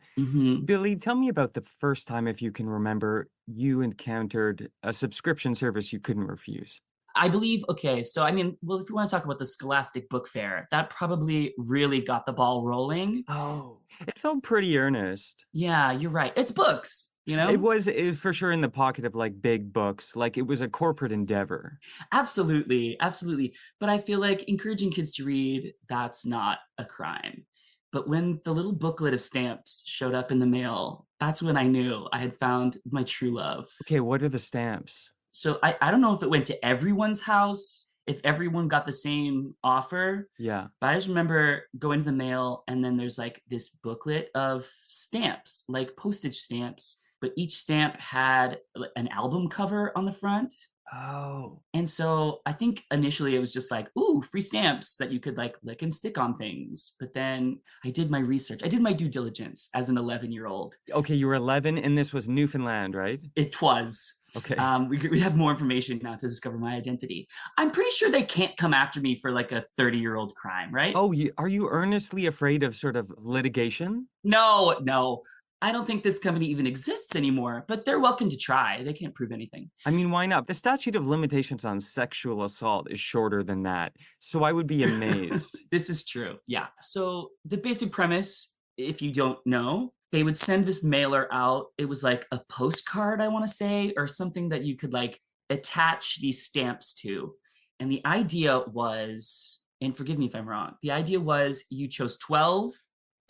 Billy, tell me about the first time, if you can remember, you encountered a subscription service you couldn't refuse. I believe, okay, so I mean, well, if you want to talk about the Scholastic Book Fair, that probably really got the ball rolling. Oh, it felt pretty earnest. Yeah, you're right. It's books, you know? It was for sure in the pocket of like big books, like it was a corporate endeavor. Absolutely, absolutely. But I feel like encouraging kids to read, that's not a crime. But when the little booklet of stamps showed up in the mail, that's when I knew I had found my true love. Okay, what are the stamps? So I don't know if it went to everyone's house, if everyone got the same offer. Yeah. But I just remember going to the mail and then there's like this booklet of stamps, like postage stamps, but each stamp had an album cover on the front. Oh. And so I think initially it was just like, ooh, free stamps that you could like lick and stick on things. But then I did my research. I did my due diligence as an 11-year-old. Okay, you were 11 and this was Newfoundland, right? It was. Okay. We have more information now to discover my identity. I'm pretty sure they can't come after me for like a 30-year-old crime, right? Oh, are you earnestly afraid of sort of litigation? No. I don't think this company even exists anymore, but they're welcome to try. They can't prove anything. I mean, why not? The statute of limitations on sexual assault is shorter than that, so I would be amazed. This is true, yeah. So the basic premise, if you don't know, they would send this mailer out. It was like a postcard, I want to say, or something that you could like attach these stamps to. And the idea was, and forgive me if I'm wrong, the idea was you chose 12,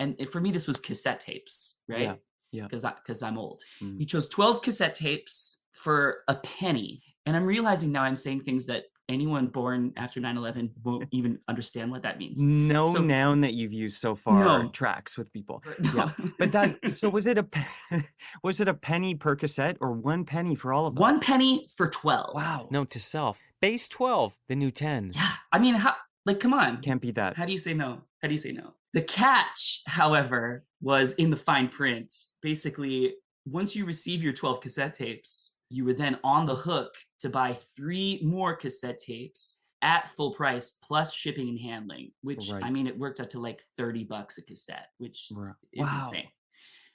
and for me, this was cassette tapes, right? Yeah. Because I'm old. You chose 12 cassette tapes for a penny. And I'm realizing now I'm saying things that anyone born after 9/11 won't even understand what that means. No noun that you've used so far tracks with people. No. Yeah, but so was it a penny per cassette or 1 penny for all of them? 1 penny for 12. Wow. Note to self: base 12, the new 10. Yeah, I mean, come on. Can't be that. How do you say no? The catch, however, was in the fine print. Basically, once you receive your 12 cassette tapes, you were then on the hook to buy 3 more cassette tapes at full price plus shipping and handling, which I Right. mean, it worked out to like $30 a cassette, which is Wow. insane.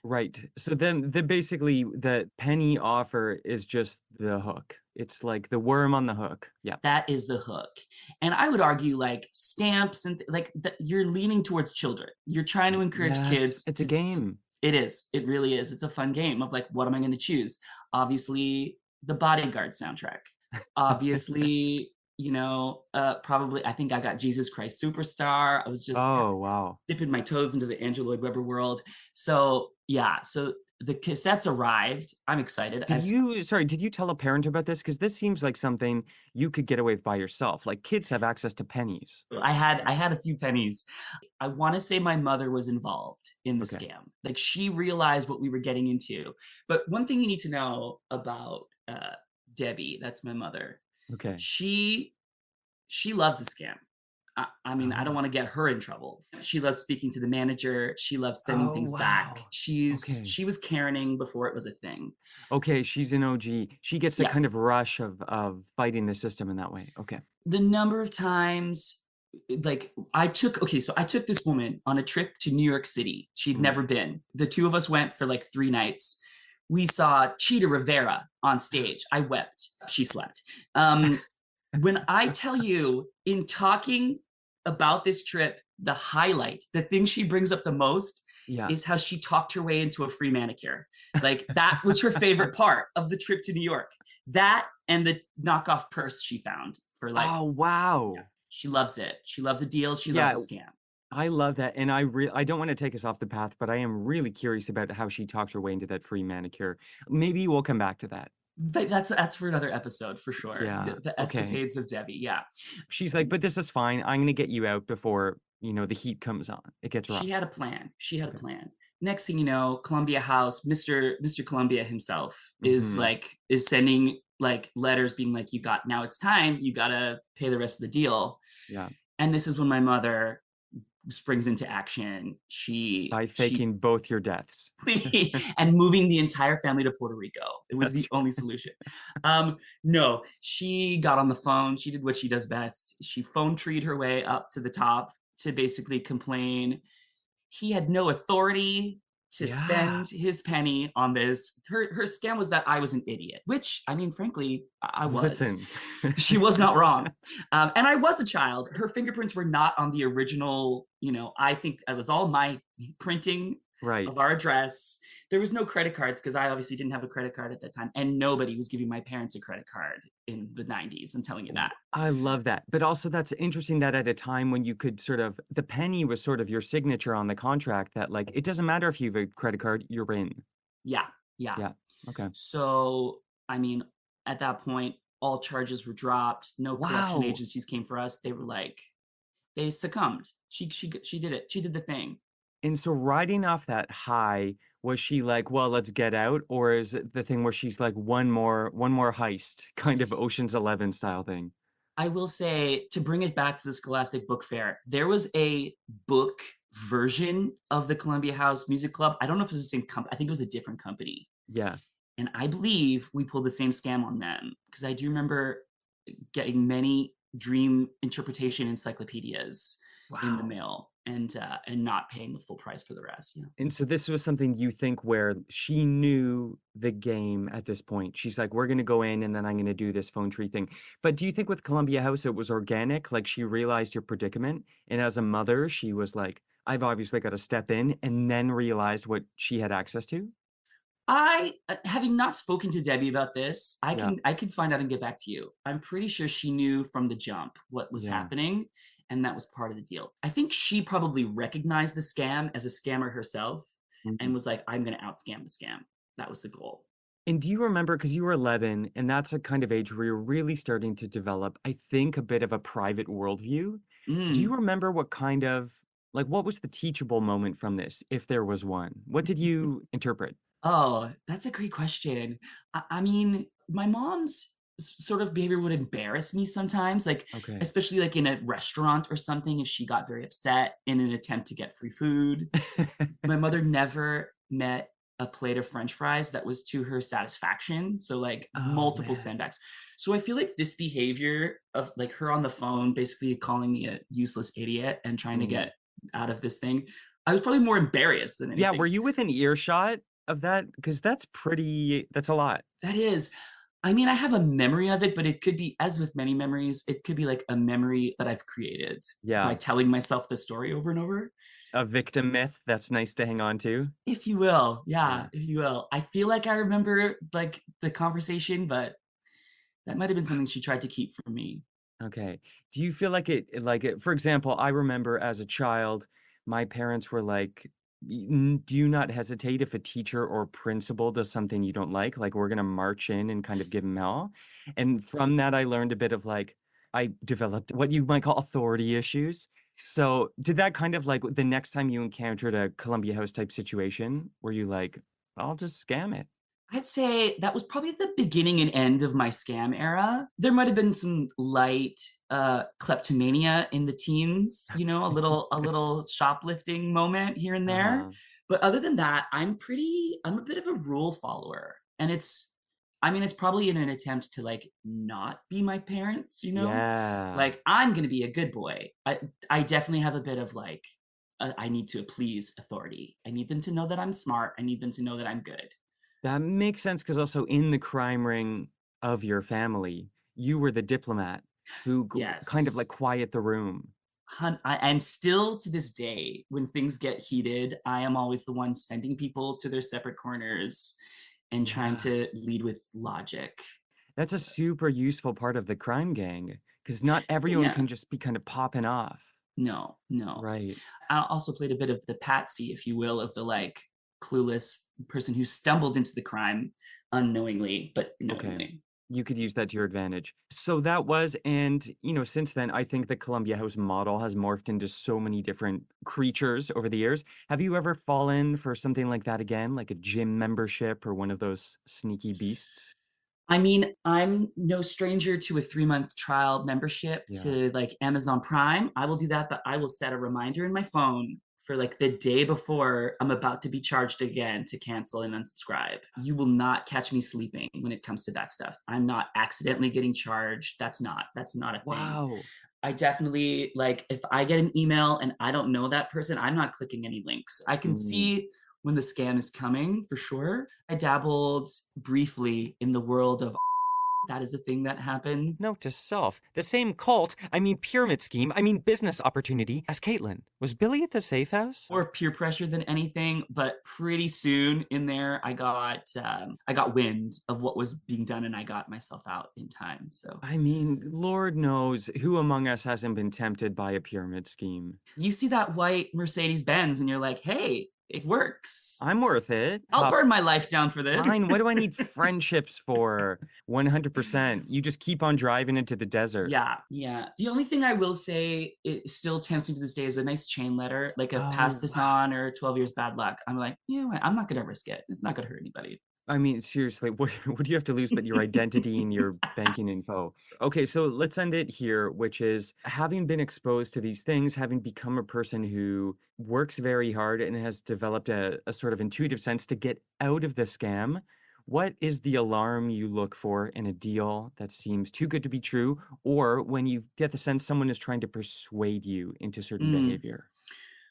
Right. So then basically the penny offer is just the hook. It's like the worm on the hook. Yeah. That is the hook. And I would argue like stamps and you're leaning towards children. You're trying to encourage Yeah, kids. it's a game. It is. It really is. It's a fun game of like, what am I going to choose? Obviously, the Bodyguard soundtrack. Obviously, probably I think I got Jesus Christ Superstar. I was just Oh, wow. dipping my toes into the Andrew Lloyd Webber world. So yeah, so the cassettes arrived. I'm excited. Did you tell a parent about this? Because this seems like something you could get away with by yourself. Like kids have access to pennies. I had a few pennies. I want to say my mother was involved in the Okay. scam. Like she realized what we were getting into. But one thing you need to know about Debbie, that's my mother. Okay. She loves the scam. I mean, I don't Oh. want to get her in trouble. She loves speaking to the manager. She loves sending Oh, things back. wow. She Okay. was Karening before it was a thing. Okay, she's an OG. She gets the Yeah. kind of rush of fighting the system in that way. Okay. The number of times like I took this woman on a trip to New York City. She'd never been. The two of us went for like 3 nights. We saw Cheetah Rivera on stage. I wept. She slept. When I tell you in talking about this trip, the highlight, the thing she brings up the most Yeah. is how she talked her way into a free manicure. Like that was her favorite part of the trip to New York. That and the knockoff purse she found for like, Oh, wow. she loves it. She loves a deal. She Yeah. loves a scam. I love that. And I don't want to take us off the path, but I am really curious about how she talked her way into that free manicure. Maybe we'll come back to that. But that's for another episode for sure. Yeah, The okay. escapades of Debbie. Yeah. She's like, but this is fine. I'm going to get you out before, the heat comes on. It gets rough. She had a plan. She had a plan. Next thing you know, Columbia House, Mr. Columbia himself is sending like letters being like, now it's time, you gotta pay the rest of the deal. Yeah. And this is when my mother springs into action. By faking both your deaths. And moving the entire family to Puerto Rico. It was the only solution. No, she got on the phone. She did what she does best. She phone treed her way up to the top to basically complain. He had no authority to spend his penny on this. Her scam was that I was an idiot, which, I mean, frankly, I was. Listen. She was not wrong. And I was a child. Her fingerprints were not on the original, I think it was all my printing of our address. There was no credit cards because I obviously didn't have a credit card at that time. And nobody was giving my parents a credit card in the 90s. I'm telling you that. I love that. But also that's interesting that at a time when you could the penny was sort of your signature on the contract that like, it doesn't matter if you have a credit card, you're in. Yeah. Okay. So, I mean, at that point, all charges were dropped. No collection agencies came for us. They were like, they succumbed. She did it. She did the thing. And so riding off that high, was she like, well, let's get out? Or is it the thing where she's like, one more heist, kind of Ocean's 11 style thing? I will say, to bring it back to the Scholastic Book Fair, there was a book version of the Columbia House Music Club. I don't know if it was the same company. I think it was a different company. Yeah. And I believe we pulled the same scam on them because I do remember getting many dream interpretation encyclopedias in the mail and not paying the full price for the rest. Yeah. And so this was something you think where she knew the game at this point. She's like, we're going to go in and then I'm going to do this phone tree thing. But do you think with Columbia House, it was organic? Like she realized your predicament. And as a mother, she was like, I've obviously got to step in, and then realized what she had access to. I, having not spoken to Debbie about this, I can find out and get back to you. I'm pretty sure she knew from the jump what was happening, and that was part of the deal. I think she probably recognized the scam as a scammer herself and was like, I'm going to out-scam the scam. That was the goal. And do you remember, because you were 11, and that's a kind of age where you're really starting to develop, I think, a bit of a private worldview. Do you remember what kind of, like, what was the teachable moment from this, if there was one? What did you interpret? Oh, that's a great question. I mean, my mom's sort of behavior would embarrass me sometimes, like, especially like in a restaurant or something, if she got very upset in an attempt to get free food. My mother never met a plate of French fries that was to her satisfaction. So like Oh, multiple man. sandbags. So I feel like this behavior of like her on the phone, basically calling me a useless idiot and trying to get out of this thing, I was probably more embarrassed than anything. Yeah, were you within earshot of that? Because that's a lot. That is. I mean, I have a memory of it, but it could be, as with many memories, it could be like a memory that I've created by Yeah. telling myself the story over and over. A victim myth that's nice to hang on to. If you will. Yeah. If you will. I feel like I remember like the conversation, but that might have been something she tried to keep from me. Okay. Do you feel like for example, I remember as a child, my parents were like, Do you not hesitate if a teacher or principal does something you don't like? Like, we're going to march in and kind of give them hell." And from that, I learned a bit of like, I developed what you might call authority issues. So, did that kind of like the next time you encountered a Columbia House type situation, were you like, I'll just scam it? I'd say that was probably the beginning and end of my scam era. There might have been some light kleptomania in the teens, a little shoplifting moment here and there. Uh-huh. But other than that, I'm a bit of a rule follower. And it's probably in an attempt to like not be my parents, Yeah. Like I'm gonna be a good boy. I definitely have a bit of like I need to please authority. I need them to know that I'm smart. I need them to know that I'm good. That makes sense because also in the crime ring of your family, you were the diplomat who kind of Yes. like quiet the room. And still to this day, when things get heated, I am always the one sending people to their separate corners and trying Yeah. to lead with logic. That's a super useful part of the crime gang because not everyone Yeah. can just be kind of popping off. No. Right. I also played a bit of the patsy, if you will, of the like clueless person who stumbled into the crime unknowingly, but knowingly. Okay. You could use that to your advantage. So that was, and since then, I think the Columbia House model has morphed into so many different creatures over the years. Have you ever fallen for something like that again, like a gym membership or one of those sneaky beasts? I mean, I'm no stranger to a 3-month trial membership Yeah. to like Amazon Prime. I will do that, but I will set a reminder in my phone for like the day before I'm about to be charged again to cancel and unsubscribe. You will not catch me sleeping when it comes to that stuff. I'm not accidentally getting charged. That's not a thing. Wow. I definitely like if I get an email and I don't know that person, I'm not clicking any links. I can see when the scam is coming for sure. I dabbled briefly in the world of that is a thing that happens. Note to self, the same cult, pyramid scheme, business opportunity as Caitlin. Was Billy at the safe house? More peer pressure than anything, but pretty soon in there, I got wind of what was being done, and I got myself out in time. So Lord knows who among us hasn't been tempted by a pyramid scheme. you see that white Mercedes Benz, and you're like, hey, it works. I'm worth it. I'll burn my life down for this. Fine. What do I need friendships for? 100%. You just keep on driving into the desert. Yeah. The only thing I will say, it still tempts me to this day, is a nice chain letter, like a pass this on or 12 years bad luck. I'm like, I'm not going to risk it. It's not going to hurt anybody. Seriously, what do you have to lose but your identity and your banking info? Okay, so let's end it here, which is having been exposed to these things, having become a person who works very hard and has developed a sort of intuitive sense to get out of the scam. What is the alarm you look for in a deal that seems too good to be true, or when you get the sense someone is trying to persuade you into certain behavior?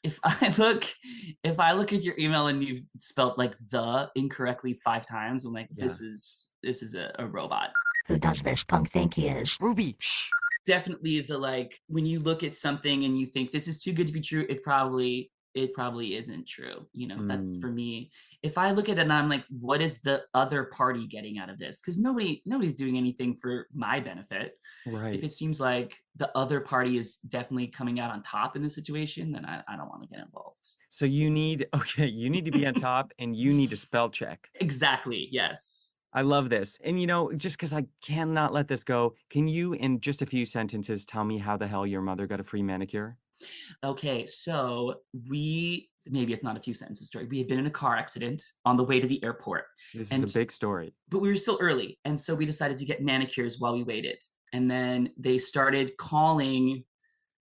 If I look at your email and you've spelled like the incorrectly 5 times, I'm like, this is a robot. Who does this punk think he is? Ruby, shh. Definitely the like, when you look at something and you think this is too good to be true, it probably isn't true. That for me, if I look at it and I'm like, what is the other party getting out of this? Because nobody's doing anything for my benefit. Right. If it seems like the other party is definitely coming out on top in this situation, then I don't want to get involved. So you need to be on top and you need to spell check. Exactly. Yes. I love this. And just because I cannot let this go, can you, in just a few sentences, tell me how the hell your mother got a free manicure? Okay, so maybe it's not a few sentences story. We had been in a car accident on the way to the airport. This is a big story. But we were still early. And so we decided to get manicures while we waited. And then they started calling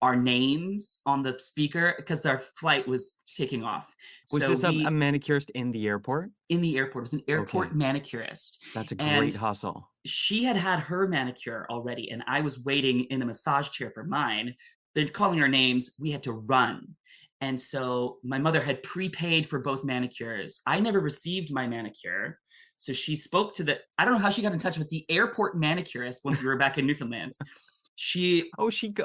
our names on the speaker because our flight was taking off. Was So this a manicurist in the airport? in the airport. It was an airport Okay. manicurist. That's a And great hustle. she had her manicure already, and I was waiting in a massage chair for mine. They're calling our names. We had to run. And so my mother had prepaid for both manicures. I never received my manicure. So she spoke to I don't know how she got in touch with the airport manicurist when we were back in Newfoundland.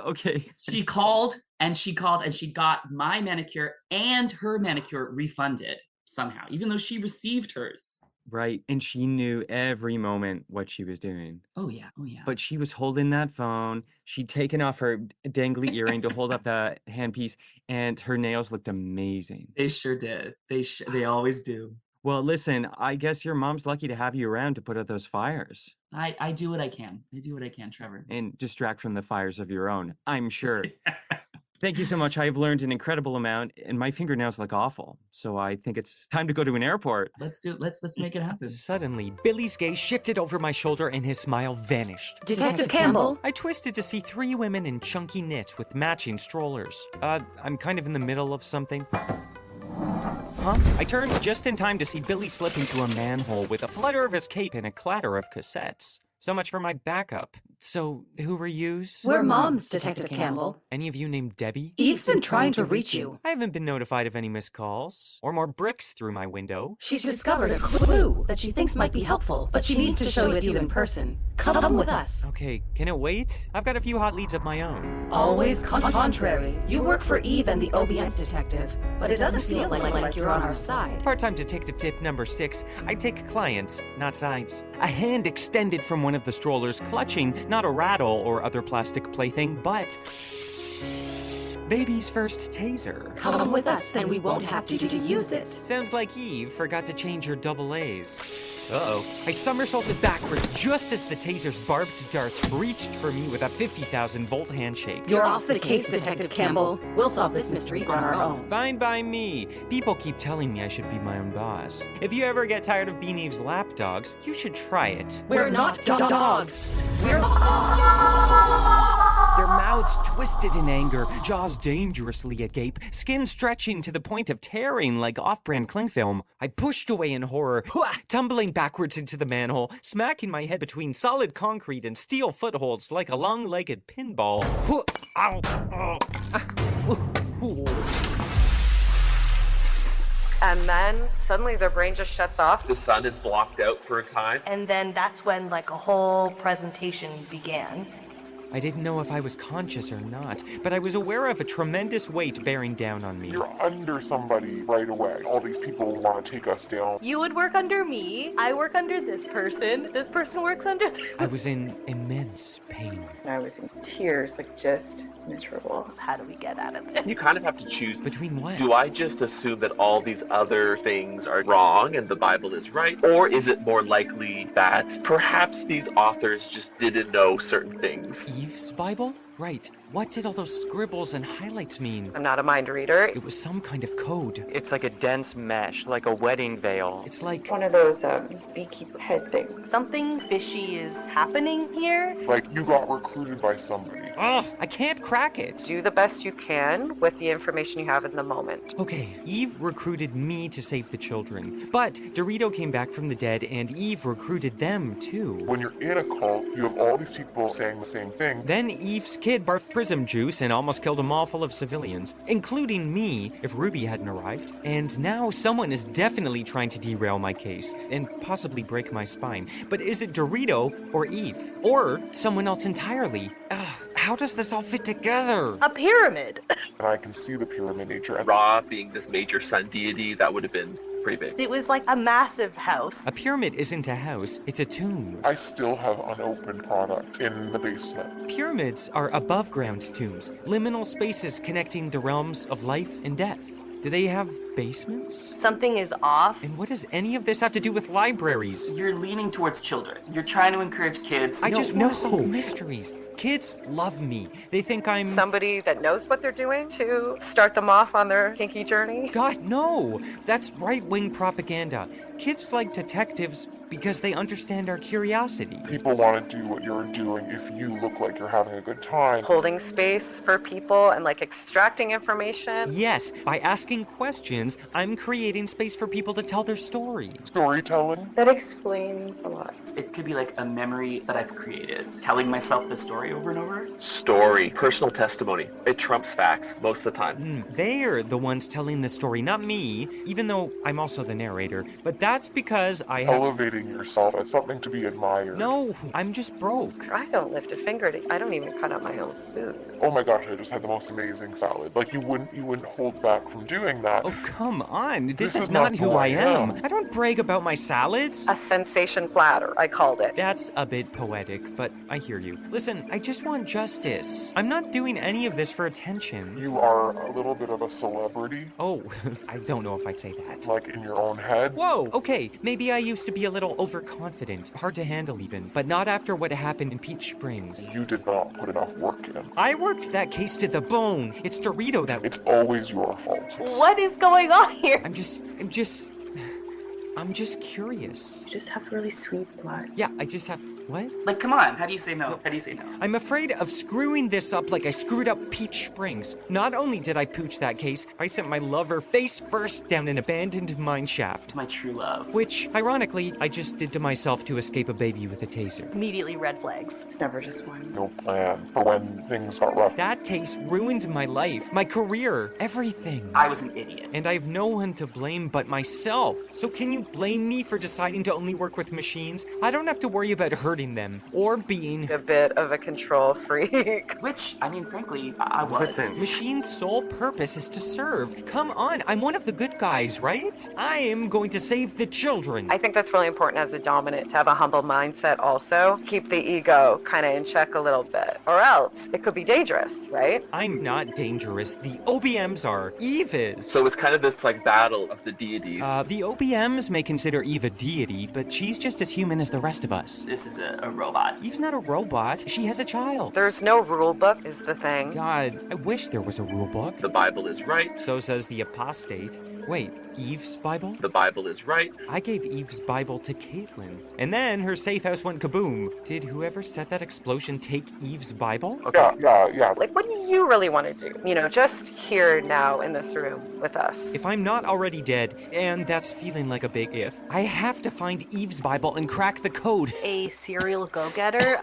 Okay. She called and she got my manicure and her manicure refunded somehow, even though she received hers. Right. And she knew every moment what she was doing. Oh yeah. But she was holding that phone. She'd taken off her dangly earring to hold up the handpiece, and her nails looked amazing. They sure did. They always do. Well, listen, I guess your mom's lucky to have you around to put out those fires. I do what I can. I do what I can, Trevor. And distract from the fires of your own, I'm sure. Thank you so much. I've learned an incredible amount, and my fingernails look awful. So I think it's time to go to an airport. Let's make it happen. Suddenly, Billy's gaze shifted over my shoulder and his smile vanished. Detective Campbell? I twisted to see 3 women in chunky knits with matching strollers. I'm kind of in the middle of something. Huh? I turned just in time to see Billy slip into a manhole with a flutter of his cape and a clatter of cassettes. So much for my backup. So, who were yous? We're moms, Detective Campbell. Any of you named Debbie? Eve's been trying to reach you. I haven't been notified of any missed calls or more bricks through my window. She's discovered a clue that she thinks might be helpful, but she needs to show it to you in person. Come with us. Okay, can it wait? I've got a few hot leads of my own. Always contrary. You work for Eve and the OBS detective, but it doesn't feel like you're on our side. Part-time detective tip number 6. I take clients, not sides. A hand extended from one of the strollers, clutching not a rattle or other plastic plaything, but baby's first taser. Come with us and we won't have to use it. Sounds like Eve forgot to change her double A's. Uh-oh. I somersaulted backwards just as the taser's barbed darts reached for me with a 50,000-volt handshake. You're off the case, Detective Campbell. We'll solve this mystery on our own. Fine by me. People keep telling me I should be my own boss. If you ever get tired of being Eve's lapdogs, you should try it. We're not dogs. We're Their mouths twisted in anger, jaws dangerously agape, skin stretching to the point of tearing like off-brand cling film. I pushed away in horror, tumbling backwards into the manhole, smacking my head between solid concrete and steel footholds like a long-legged pinball. And then suddenly their brain just shuts off. The sun is blocked out for a time. And then that's when like a whole presentation began. I didn't know if I was conscious or not, but I was aware of a tremendous weight bearing down on me. You're under somebody right away. All these people want to take us down. You would work under me. I work under this person. This person works under... I was in immense pain. I was in tears, like just miserable. How do we get out of this? You kind of have to choose. Between what? Do I just assume that all these other things are wrong and the Bible is right? Or is it more likely that perhaps these authors just didn't know certain things? Eve's Bible? Right. What did all those scribbles and highlights mean? I'm not a mind reader. It was some kind of code. It's like a dense mesh, like a wedding veil. It's like one of those beekeeper head things. Something fishy is happening here. Like you got recruited by somebody. Ugh, I can't crack it. Do the best you can with the information you have in the moment. Okay, Eve recruited me to save the children. But Dorito came back from the dead and Eve recruited them too. When you're in a cult, you have all these people saying the same thing. Then Eve's kid barfed prism juice and almost killed a mall full of civilians, including me if Ruby hadn't arrived. And now someone is definitely trying to derail my case and possibly break my spine. But is it Dorito or Eve? Or someone else entirely? How does this all fit together? A pyramid. And I can see the pyramid nature. And Ra being this major sun deity, that would have been pretty big. It was like a massive house. A pyramid isn't a house, it's a tomb. I still have unopened product in the basement. Pyramids are above-ground tombs, liminal spaces connecting the realms of life and death. Do they have basements? Something is off. And what does any of this have to do with libraries? You're leaning towards children. You're trying to encourage kids. I just want to solve mysteries. Kids love me. They think I'm somebody that knows what they're doing to start them off on their kinky journey. God, no! That's right-wing propaganda. Kids like detectives because they understand our curiosity. People want to do what you're doing if you look like you're having a good time. Holding space for people and like extracting information. Yes, by asking questions, I'm creating space for people to tell their story. Storytelling? That explains a lot. It could be like a memory that I've created, telling myself the story over and over. Story, personal testimony. It trumps facts most of the time. They're the ones telling the story, not me, even though I'm also the narrator. But that's because I have... Elevating yourself as something to be admired. No, I'm just broke. I don't lift a finger I don't even cut out my own food. Oh my gosh, I just had the most amazing salad. Like you wouldn't hold back from doing that. Oh, come on. This is not who I am. I don't brag about my salads. A sensation platter, I called it. That's a bit poetic, but I hear you. Listen, I just want justice. I'm not doing any of this for attention. You are a little bit of a celebrity. Oh, I don't know if I'd say that. Like in your own head. Whoa, okay. Maybe I used to be a little overconfident, hard to handle even, but not after what happened in Peach Springs. You did not put enough work in. I worked that case to the bone. It's Dorito that... It's always your fault. What is going on here? I'm just curious. You just have really sweet blood. Yeah, I just have... What? Like, come on. How do you say no? How do you say no? I'm afraid of screwing this up like I screwed up Peach Springs. Not only did I pooch that case, I sent my lover face first down an abandoned mine shaft. My true love. Which, ironically, I just did to myself to escape a baby with a taser. Immediately red flags. It's never just one. No plan for when things got rough. That case ruined my life, my career, everything. I was an idiot. And I have no one to blame but myself. So can you blame me for deciding to only work with machines? I don't have to worry about hurting them or being a bit of a control freak. Which, I mean, frankly, I was. Listen, machine's sole purpose is to serve. Come on, I'm one of the good guys, right? I am going to save the children. I think that's really important as a dominant to have a humble mindset also. Keep the ego kind of in check a little bit. Or else it could be dangerous, right? I'm not dangerous. The OBMs are. Eve is. So it's kind of this like battle of the deities. The OBMs may consider Eve a deity, but she's just as human as the rest of us. This is a robot. Eve's not a robot. She has a child. There's no rule book is the thing. God, I wish there was a rule book. The Bible is right. So says the apostate. Wait, Eve's Bible? The Bible is right. I gave Eve's Bible to Caitlin. And then her safe house went kaboom. Did whoever set that explosion take Eve's Bible? Okay. Yeah. Like, what do you really want to do? You know, just here now in this room with us. If I'm not already dead, and that's feeling like a big if, I have to find Eve's Bible and crack the code. A serial go-getter?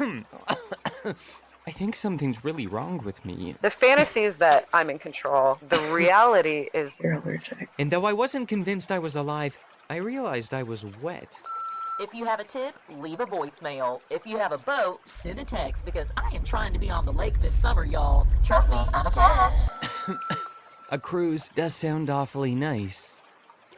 I think something's really wrong with me. The fantasy is that I'm in control. The reality is you're allergic. And though I wasn't convinced I was alive, I realized I was wet. If you have a tip, leave a voicemail. If you have a boat, send a text because I am trying to be on the lake this summer, y'all. Trust me, I'm a catch. A cruise does sound awfully nice.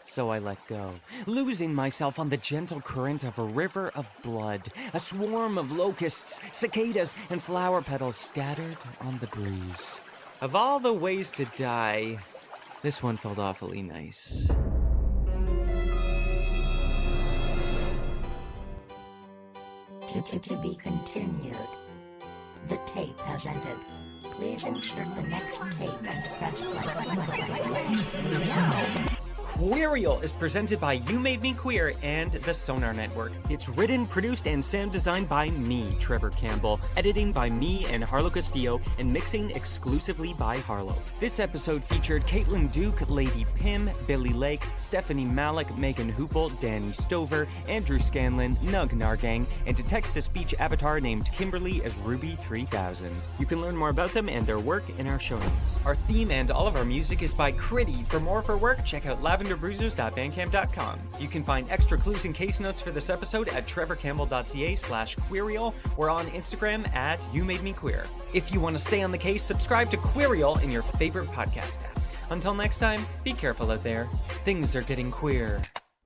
So I let go, losing myself on the gentle current of a river of blood, a swarm of locusts, cicadas, and flower petals scattered on the breeze. Of all the ways to die, this one felt awfully nice. To be continued. The tape has ended. Please insert the next tape and press play. Now. Queerial is presented by You Made Me Queer and the Sonar Network. It's written, produced, and sound designed by me, Trevor Campbell, editing by me and Harlow Castillo, and mixing exclusively by Harlow. This episode featured Caitlin Duke, Lady Pim, Billy Lake, Stephanie Malik, Megan Hoople, Danny Stover, Andrew Scanlon, Nug Nargang, and a text-to-speech avatar named Kimberly as Ruby 3000. You can learn more about them and their work in our show notes. Our theme and all of our music is by Critty. For more of her work, check out lavenderbruisers.bandcamp.com. You can find extra clues and case notes for this episode at trevorcampbell.ca/Queerial. We're on Instagram at YouMadeMeQueer. If you want to stay on the case, subscribe to Queerial in your favorite podcast app. Until next time, be careful out there. Things are getting queer.